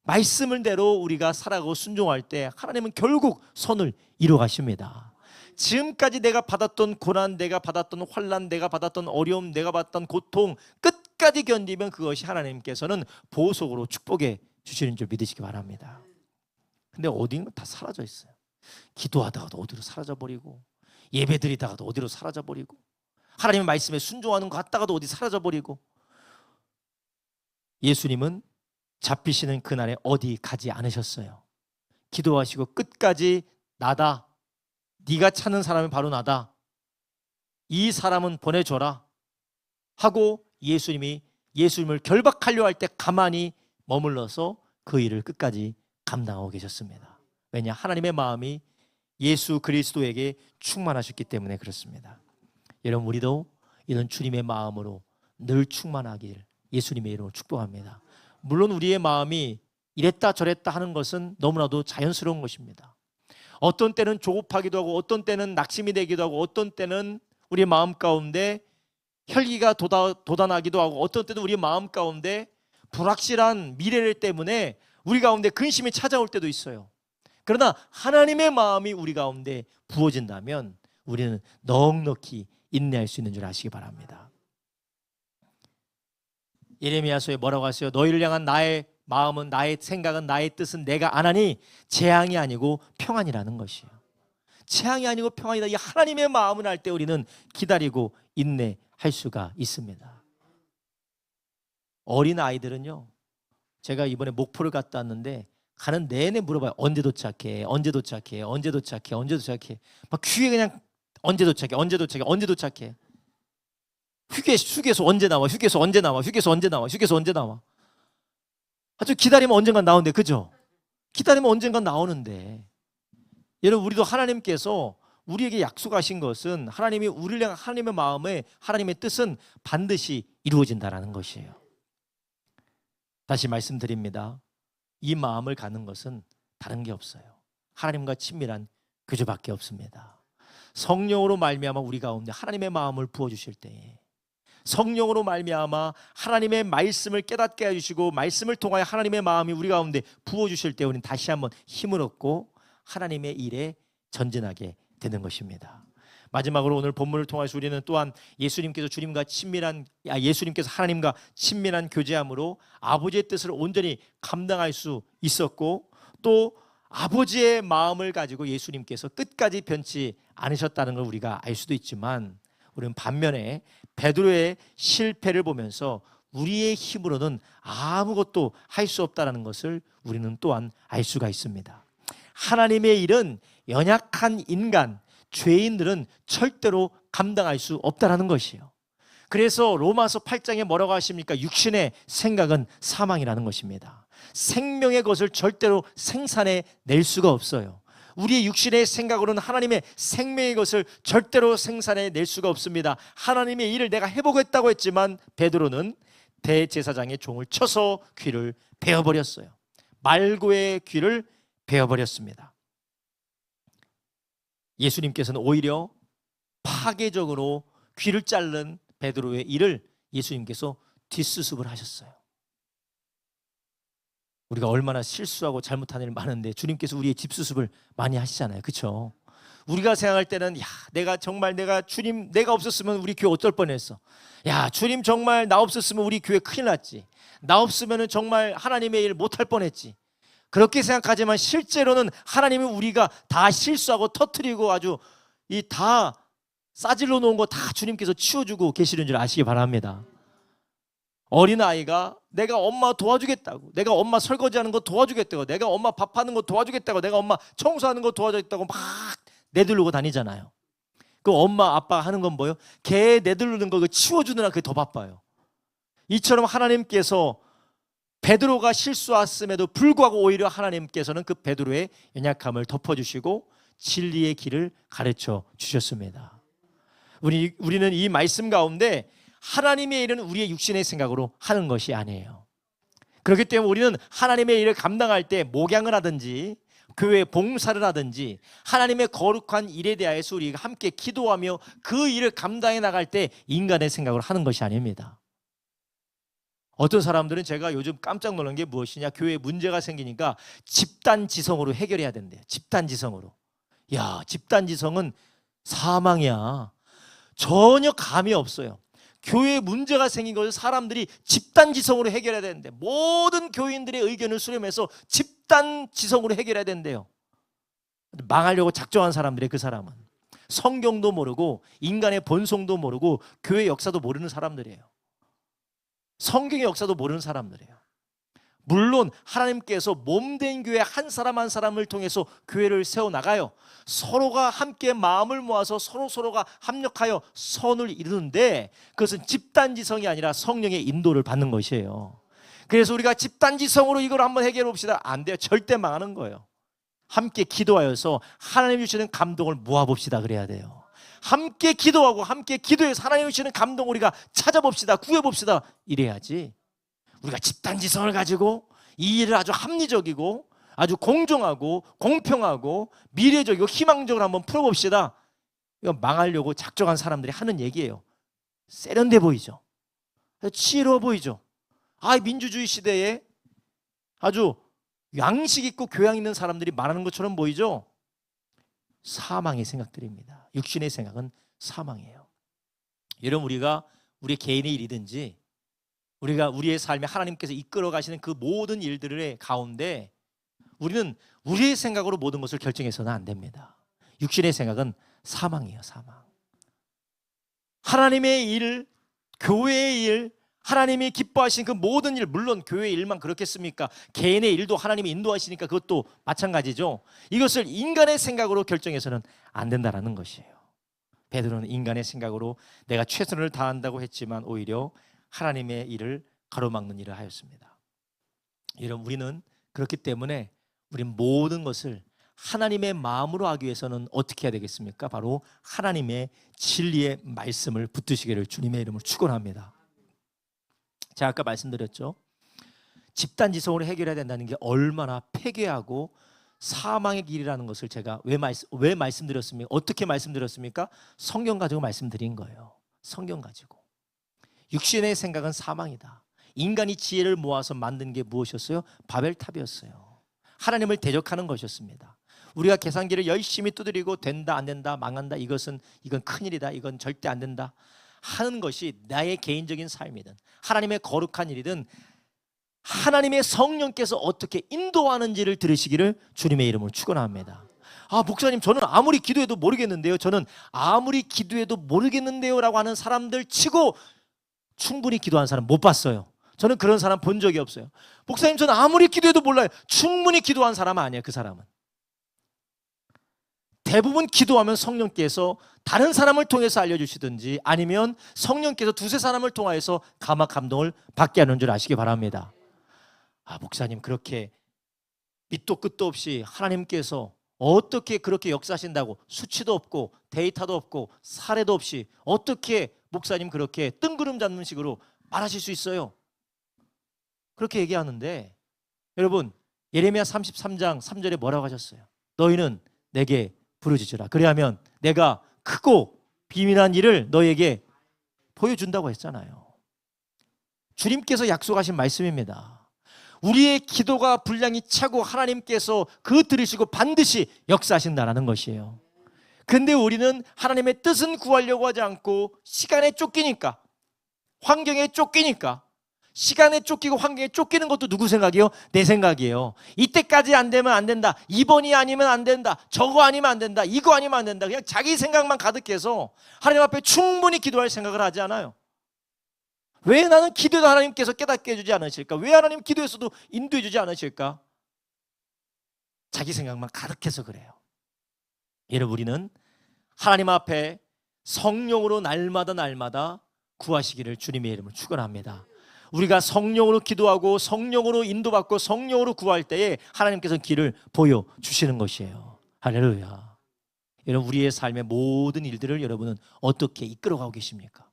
말씀을 대로 우리가 살아가고 순종할 때 하나님은 결국 선을 이루어 가십니다. 지금까지 내가 받았던 고난, 내가 받았던 환난, 내가 받았던 어려움, 내가 받았던 고통 끝까지 견디면 그것이 하나님께서는 보석으로 축복해 주시는 줄 믿으시기 바랍니다. 근데 어딘가 다 사라져 있어요. 기도하다가도 어디로 사라져 버리고, 예배 드리다가도 어디로 사라져 버리고, 하나님의 말씀에 순종하는 것 같다가도 어디 사라져 버리고. 예수님은 잡히시는 그날에 어디 가지 않으셨어요. 기도하시고 끝까지 나다, 네가 찾는 사람이 바로 나다, 이 사람은 보내줘라 하고 예수님을 결박하려 할 때 가만히 머물러서 그 일을 끝까지 감당하고 계셨습니다. 왜냐? 하나님의 마음이 예수 그리스도에게 충만하셨기 때문에 그렇습니다. 여러분, 우리도 이런 주님의 마음으로 늘 충만하길 예수님의 이름으로 축복합니다. 물론 우리의 마음이 이랬다 저랬다 하는 것은 너무나도 자연스러운 것입니다. 어떤 때는 조급하기도 하고, 어떤 때는 낙심이 되기도 하고, 어떤 때는 우리의 마음 가운데 혈기가 돋아나기도 하고, 어떤 때는 우리의 마음 가운데 불확실한 미래 때문에 우리 가운데 근심이 찾아올 때도 있어요. 그러나 하나님의 마음이 우리 가운데 부어진다면 우리는 넉넉히 인내할 수 있는 줄 아시기 바랍니다. 예레미야서에 뭐라고 하세요? 너희를 향한 나의 마음은, 나의 생각은, 나의 뜻은 내가 아나니 재앙이 아니고 평안이라는 것이에요. 재앙이 아니고 평안이다. 이 하나님의 마음을 알 때 우리는 기다리고 인내할 수가 있습니다. 어린 아이들은요, 제가 이번에 목포를 갔다 왔는데 가는 내내 물어봐요. 언제 도착해? 언제 도착해? 언제 도착해? 언제 도착해? 막 귀에 그냥 언제 도착해? 언제 도착해? 언제 도착해? 휴게소 언제 나와? 휴게소 언제 나와? 휴게소 언제 나와? 휴게소 언제 나와? 아주 기다리면 언젠간 나오는데, 그죠? 기다리면 언젠간 나오는데, 여러분, 우리도 하나님께서 우리에게 약속하신 것은, 하나님이 우리를 향한 하나님의 마음에, 하나님의 뜻은 반드시 이루어진다라는 것이에요. 다시 말씀드립니다. 이 마음을 갖는 것은 다른 게 없어요. 하나님과 친밀한 교제밖에 없습니다. 성령으로 말미암아 우리 가운데 하나님의 마음을 부어주실 때에, 성령으로 말미암아 하나님의 말씀을 깨닫게 해주시고, 말씀을 통하여 하나님의 마음이 우리 가운데 부어주실 때 우리는 다시 한번 힘을 얻고 하나님의 일에 전진하게 되는 것입니다. 마지막으로 오늘 본문을 통해서 우리는 또한 예수님께서 하나님과 친밀한 교제함으로 아버지의 뜻을 온전히 감당할 수 있었고, 또 아버지의 마음을 가지고 예수님께서 끝까지 변치 않으셨다는 걸 우리가 알 수도 있지만, 우리는 반면에 베드로의 실패를 보면서 우리의 힘으로는 아무것도 할 수 없다는 것을 우리는 또한 알 수가 있습니다. 하나님의 일은 연약한 인간, 죄인들은 절대로 감당할 수 없다는 것이에요. 그래서 로마서 8장에 뭐라고 하십니까? 육신의 생각은 사망이라는 것입니다. 생명의 것을 절대로 생산해 낼 수가 없어요. 우리의 육신의 생각으로는 하나님의 생명의 것을 절대로 생산해낼 수가 없습니다. 하나님의 일을 내가 해보겠다고 했지만 베드로는 대제사장의 종을 쳐서 귀를 베어버렸어요. 말고의 귀를 베어버렸습니다. 예수님께서는 오히려 파괴적으로 귀를 자른 베드로의 일을 예수님께서 뒷수습을 하셨어요. 우리가 얼마나 실수하고 잘못한 일 많은데 주님께서 우리의 뒷수습을 많이 하시잖아요. 그렇죠? 우리가 생각할 때는 내가 주님 내가 없었으면 우리 교회 어떨 뻔했어. 주님 정말 나 없었으면 우리 교회 큰일 났지. 나 없으면 정말 하나님의 일 못할 뻔했지. 그렇게 생각하지만 실제로는 하나님은 우리가 다 실수하고 터뜨리고 아주 다 싸질러 놓은 거 다 주님께서 치워주고 계시는 줄 아시기 바랍니다. 어린아이가 내가 엄마 도와주겠다고, 내가 엄마 설거지하는 거 도와주겠다고, 내가 엄마 밥하는 거 도와주겠다고, 내가 엄마 청소하는 거 도와주겠다고 막 내두르고 다니잖아요. 그 엄마 아빠 하는 건 뭐예요? 개 내두르는 거 치워주느라 그게 더 바빠요. 이처럼 하나님께서 베드로가 실수했음에도 불구하고 오히려 하나님께서는 그 베드로의 연약함을 덮어주시고 진리의 길을 가르쳐 주셨습니다. 우리는 이 말씀 가운데 하나님의 일은 우리의 육신의 생각으로 하는 것이 아니에요. 그렇기 때문에 우리는 하나님의 일을 감당할 때 목양을 하든지 교회 봉사를 하든지 하나님의 거룩한 일에 대하여서 우리가 함께 기도하며 그 일을 감당해 나갈 때 인간의 생각으로 하는 것이 아닙니다. 어떤 사람들은 제가 요즘 깜짝 놀란 게 무엇이냐, 교회에 문제가 생기니까 집단지성으로 해결해야 된대요. 집단지성으로. 집단지성은 사망이야. 전혀 감이 없어요. 교회에 문제가 생긴 것을 사람들이 집단지성으로 해결해야 되는데 모든 교인들의 의견을 수렴해서 집단지성으로 해결해야 된대요. 망하려고 작정한 사람들의 그 사람은 성경도 모르고 인간의 본성도 모르고 교회 역사도 모르는 사람들이에요. 성경의 역사도 모르는 사람들이에요. 물론 하나님께서 몸된 교회 한 사람 한 사람을 통해서 교회를 세워나가요. 서로가 함께 마음을 모아서 서로가 합력하여 선을 이루는데 그것은 집단지성이 아니라 성령의 인도를 받는 것이에요. 그래서 우리가 집단지성으로 이걸 한번 해결해 봅시다. 안 돼요. 절대 망하는 거예요. 함께 기도하여서 하나님 주시는 감동을 모아봅시다. 그래야 돼요. 함께 기도하고 함께 기도해서 하나님 주시는 감동을 우리가 찾아봅시다. 구해봅시다. 이래야지. 우리가 집단지성을 가지고 이 일을 아주 합리적이고 아주 공정하고 공평하고 미래적이고 희망적으로 한번 풀어봅시다. 이거 망하려고 작정한 사람들이 하는 얘기예요. 세련돼 보이죠? 지혜로워 보이죠? 민주주의 시대에 아주 양식 있고 교양 있는 사람들이 말하는 것처럼 보이죠? 사망의 생각들입니다. 육신의 생각은 사망이에요. 여러분, 우리가 우리 개인의 일이든지 우리가 우리의 삶에 하나님께서 이끌어 가시는 그 모든 일들의 가운데 우리는 우리의 생각으로 모든 것을 결정해서는 안 됩니다. 육신의 생각은 사망이에요. 사망. 하나님의 일, 교회의 일, 하나님이 기뻐하시는 그 모든 일, 물론 교회의 일만 그렇겠습니까? 개인의 일도 하나님이 인도하시니까 그것도 마찬가지죠. 이것을 인간의 생각으로 결정해서는 안 된다는 것이에요. 베드로는 인간의 생각으로 내가 최선을 다한다고 했지만 오히려 하나님의 일을 가로막는 일을 하였습니다. 여러분, 우리는 그렇기 때문에 우리 모든 것을 하나님의 마음으로 하기 위해서는 어떻게 해야 되겠습니까? 바로 하나님의 진리의 말씀을 붙드시기를 주님의 이름으로 축원합니다. 제가 아까 말씀드렸죠. 집단지성으로 해결해야 된다는 게 얼마나 폐괴하고 사망의 길이라는 것을 제가 왜 말씀드렸습니까? 어떻게 말씀드렸습니까? 성경 가지고 말씀드린 거예요. 성경 가지고. 육신의 생각은 사망이다. 인간이 지혜를 모아서 만든 게 무엇이었어요? 바벨탑이었어요. 하나님을 대적하는 것이었습니다. 우리가 계산기를 열심히 두드리고 된다 안 된다 망한다 이건 큰일이다 이건 절대 안 된다 하는 것이 나의 개인적인 삶이든 하나님의 거룩한 일이든 하나님의 성령께서 어떻게 인도하는지를 들으시기를 주님의 이름으로 축원합니다. 목사님, 저는 아무리 기도해도 모르겠는데요. 저는 아무리 기도해도 모르겠는데요 라고 하는 사람들 치고 충분히 기도한 사람 못 봤어요. 저는 그런 사람 본 적이 없어요. 목사님, 저는 아무리 기도해도 몰라요. 충분히 기도한 사람은 아니에요. 그 사람은 대부분 기도하면 성령께서 다른 사람을 통해서 알려주시든지 아니면 성령께서 두세 사람을 통하여서 감동을 받게 하는 줄 아시기 바랍니다. 목사님, 그렇게 밑도 끝도 없이 하나님께서 어떻게 그렇게 역사하신다고, 수치도 없고 데이터도 없고 사례도 없이 어떻게 목사님 그렇게 뜬구름 잡는 식으로 말하실 수 있어요? 그렇게 얘기하는데, 여러분 예레미야 33장 3절에 뭐라고 하셨어요? 너희는 내게 부르짖으라. 그래야면 내가 크고 비밀한 일을 너에게 보여준다고 했잖아요. 주님께서 약속하신 말씀입니다. 우리의 기도가 분량이 차고 하나님께서 그 들으시고 반드시 역사하신다라는 것이에요. 근데 우리는 하나님의 뜻은 구하려고 하지 않고 시간에 쫓기니까, 환경에 쫓기니까, 시간에 쫓기고 환경에 쫓기는 것도 누구 생각이에요? 내 생각이에요. 이때까지 안 되면 안 된다, 이번이 아니면 안 된다, 저거 아니면 안 된다, 이거 아니면 안 된다. 그냥 자기 생각만 가득해서 하나님 앞에 충분히 기도할 생각을 하지 않아요. 왜 나는 기도도 하나님께서 깨닫게 해주지 않으실까? 왜 하나님 기도에서도 인도해 주지 않으실까? 자기 생각만 가득해서 그래요. 여러분, 우리는 하나님 앞에 성령으로 날마다 구하시기를 주님의 이름으로 축원합니다. 우리가 성령으로 기도하고 성령으로 인도받고 성령으로 구할 때에 하나님께서는 길을 보여주시는 것이에요. 할렐루야. 여러분, 우리의 삶의 모든 일들을 여러분은 어떻게 이끌어가고 계십니까?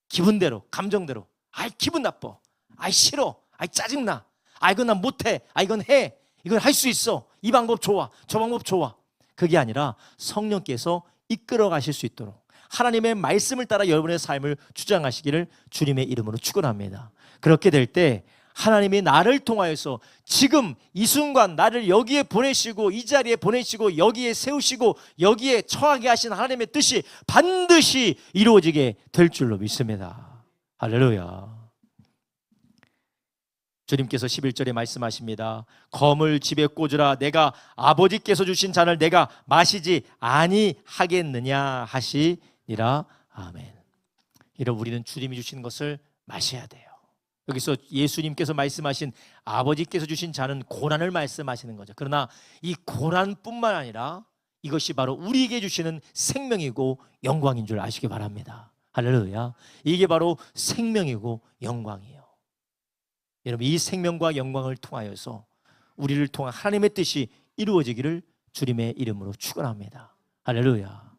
기분대로, 감정대로. 아이 기분 나빠, 아이 싫어, 아이 짜증나, 아 이건 난 못해, 아 이건 해, 이건 할 수 있어, 이 방법 좋아, 저 방법 좋아. 그게 아니라 성령께서 이끌어 가실 수 있도록 하나님의 말씀을 따라 여러분의 삶을 주장하시기를 주님의 이름으로 축원합니다. 그렇게 될 때 하나님이 나를 통하여서 지금 이 순간 나를 여기에 보내시고 이 자리에 보내시고 여기에 세우시고 여기에 처하게 하신 하나님의 뜻이 반드시 이루어지게 될 줄로 믿습니다. 할렐루야. 주님께서 11절에 말씀하십니다. 검을 집에 꽂으라. 내가 아버지께서 주신 잔을 내가 마시지 아니하겠느냐 하시니라. 아멘. 여러분, 우리는 주님이 주신 것을 마셔야 돼요. 여기서 예수님께서 말씀하신 아버지께서 주신 잔은 고난을 말씀하시는 거죠. 그러나 이 고난뿐만 아니라 이것이 바로 우리에게 주시는 생명이고 영광인 줄 아시기 바랍니다. 할렐루야. 이게 바로 생명이고 영광이에요. 여러분, 이 생명과 영광을 통하여서 우리를 통한 하나님의 뜻이 이루어지기를 주님의 이름으로 축원합니다. 할렐루야.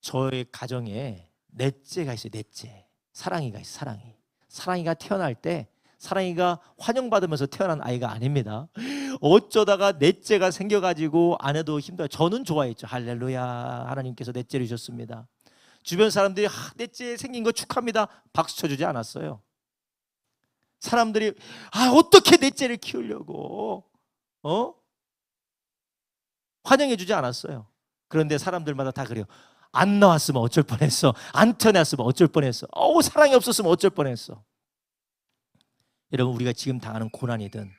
저의 가정에 넷째가 있어요. 넷째. 사랑이가 있어요. 사랑이. 사랑이가 태어날 때 사랑이가 환영받으면서 태어난 아이가 아닙니다. 어쩌다가 넷째가 생겨가지고 안 해도 힘들어요. 저는 좋아했죠. 할렐루야, 하나님께서 넷째를 주셨습니다. 주변 사람들이 넷째 생긴 거 축하합니다, 박수 쳐주지 않았어요. 사람들이 어떻게 넷째를 키우려고 환영해주지 않았어요. 그런데 사람들마다 다 그래요. 안 나왔으면 어쩔 뻔했어, 안 태어났으면 어쩔 뻔했어, 사랑이 없었으면 어쩔 뻔했어. 여러분, 우리가 지금 당하는 고난이든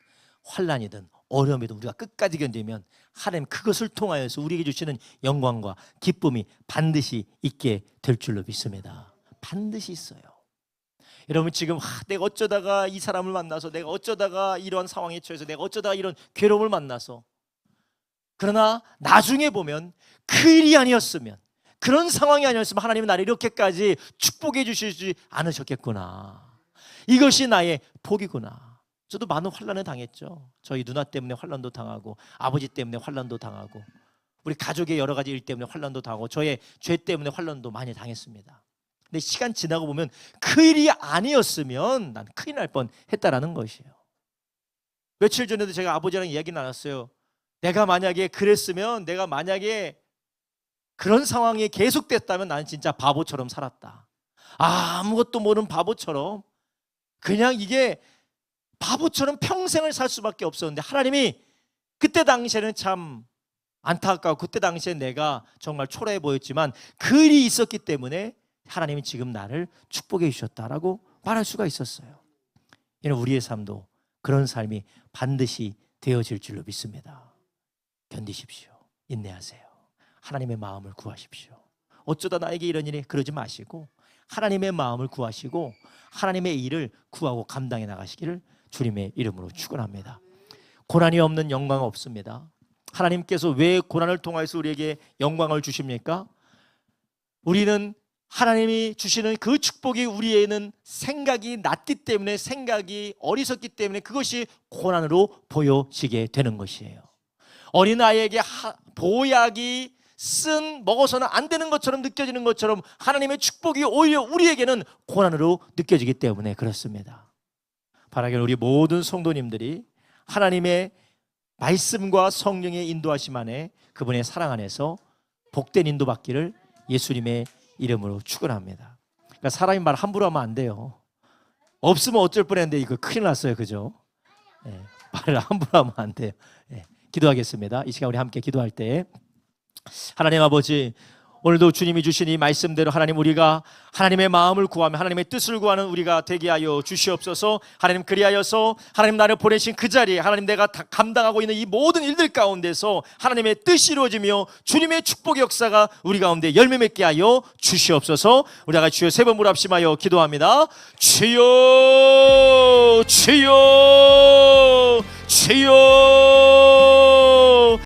환난이든 어려움이든 우리가 끝까지 견디면 하나님 그것을 통하여서 우리에게 주시는 영광과 기쁨이 반드시 있게 될 줄로 믿습니다. 반드시 있어요. 여러분, 지금 내가 어쩌다가 이 사람을 만나서, 내가 어쩌다가 이런 상황에 처해서, 내가 어쩌다가 이런 괴로움을 만나서, 그러나 나중에 보면 그 일이 아니었으면, 그런 상황이 아니었으면 하나님은 나를 이렇게까지 축복해 주시지 않으셨겠구나. 이것이 나의 복이구나. 저도 많은 환난을 당했죠. 저희 누나 때문에 환난도 당하고, 아버지 때문에 환난도 당하고, 우리 가족의 여러 가지 일 때문에 환난도 당하고, 저의 죄 때문에 환난도 많이 당했습니다. 근데 시간 지나고 보면 그 일이 아니었으면 난 큰일 날 뻔했다라는 것이에요. 며칠 전에도 제가 아버지랑 이야기 나눴어요. 내가 만약에 그랬으면, 내가 만약에 그런 상황이 계속됐다면 나는 진짜 바보처럼 살았다. 아무것도 모르는 바보처럼, 그냥 이게 바보처럼 평생을 살 수밖에 없었는데, 하나님이 그때 당시에는 참 안타깝고, 그때 당시에 내가 정말 초라해 보였지만 그 일이 있었기 때문에 하나님이 지금 나를 축복해 주셨다라고 말할 수가 있었어요. 이는 우리의 삶도 그런 삶이 반드시 되어질 줄로 믿습니다. 견디십시오. 인내하세요. 하나님의 마음을 구하십시오. 어쩌다 나에게 이런 일이, 그러지 마시고 하나님의 마음을 구하시고 하나님의 일을 구하고 감당해 나가시기를 주님의 이름으로 축원합니다. 고난이 없는 영광은 없습니다. 하나님께서 왜 고난을 통해서 우리에게 영광을 주십니까? 우리는 하나님이 주시는 그 축복이 우리에는 생각이 낮기 때문에, 생각이 어리석기 때문에 그것이 고난으로 보여지게 되는 것이에요. 어린아이에게 보약이 먹어서는 안 되는 것처럼 느껴지는 것처럼 하나님의 축복이 오히려 우리에게는 고난으로 느껴지기 때문에 그렇습니다. 바라기는 우리 모든 성도님들이 하나님의 말씀과 성령의 인도하심 안에 그분의 사랑 안에서 복된 인도받기를 예수님의 이름으로 축원합니다. 그러니까 사람이 말 함부로 하면 안 돼요. 없으면 어쩔 뻔했는데 이거 큰일 났어요, 그죠? 네, 말을 함부로 하면 안 돼요. 네, 기도하겠습니다. 이 시간 우리 함께 기도할 때 하나님 아버지, 오늘도 주님이 주신 이 말씀대로 하나님 우리가 하나님의 마음을 구하며 하나님의 뜻을 구하는 우리가 되게 하여 주시옵소서. 하나님 그리하여서 하나님 나를 보내신 그 자리에 하나님 내가 감당하고 있는 이 모든 일들 가운데서 하나님의 뜻이 이루어지며 주님의 축복의 역사가 우리 가운데 열매 맺게 하여 주시옵소서. 우리가 주여 세 번 물합심하여 기도합니다. 주여 주여 주여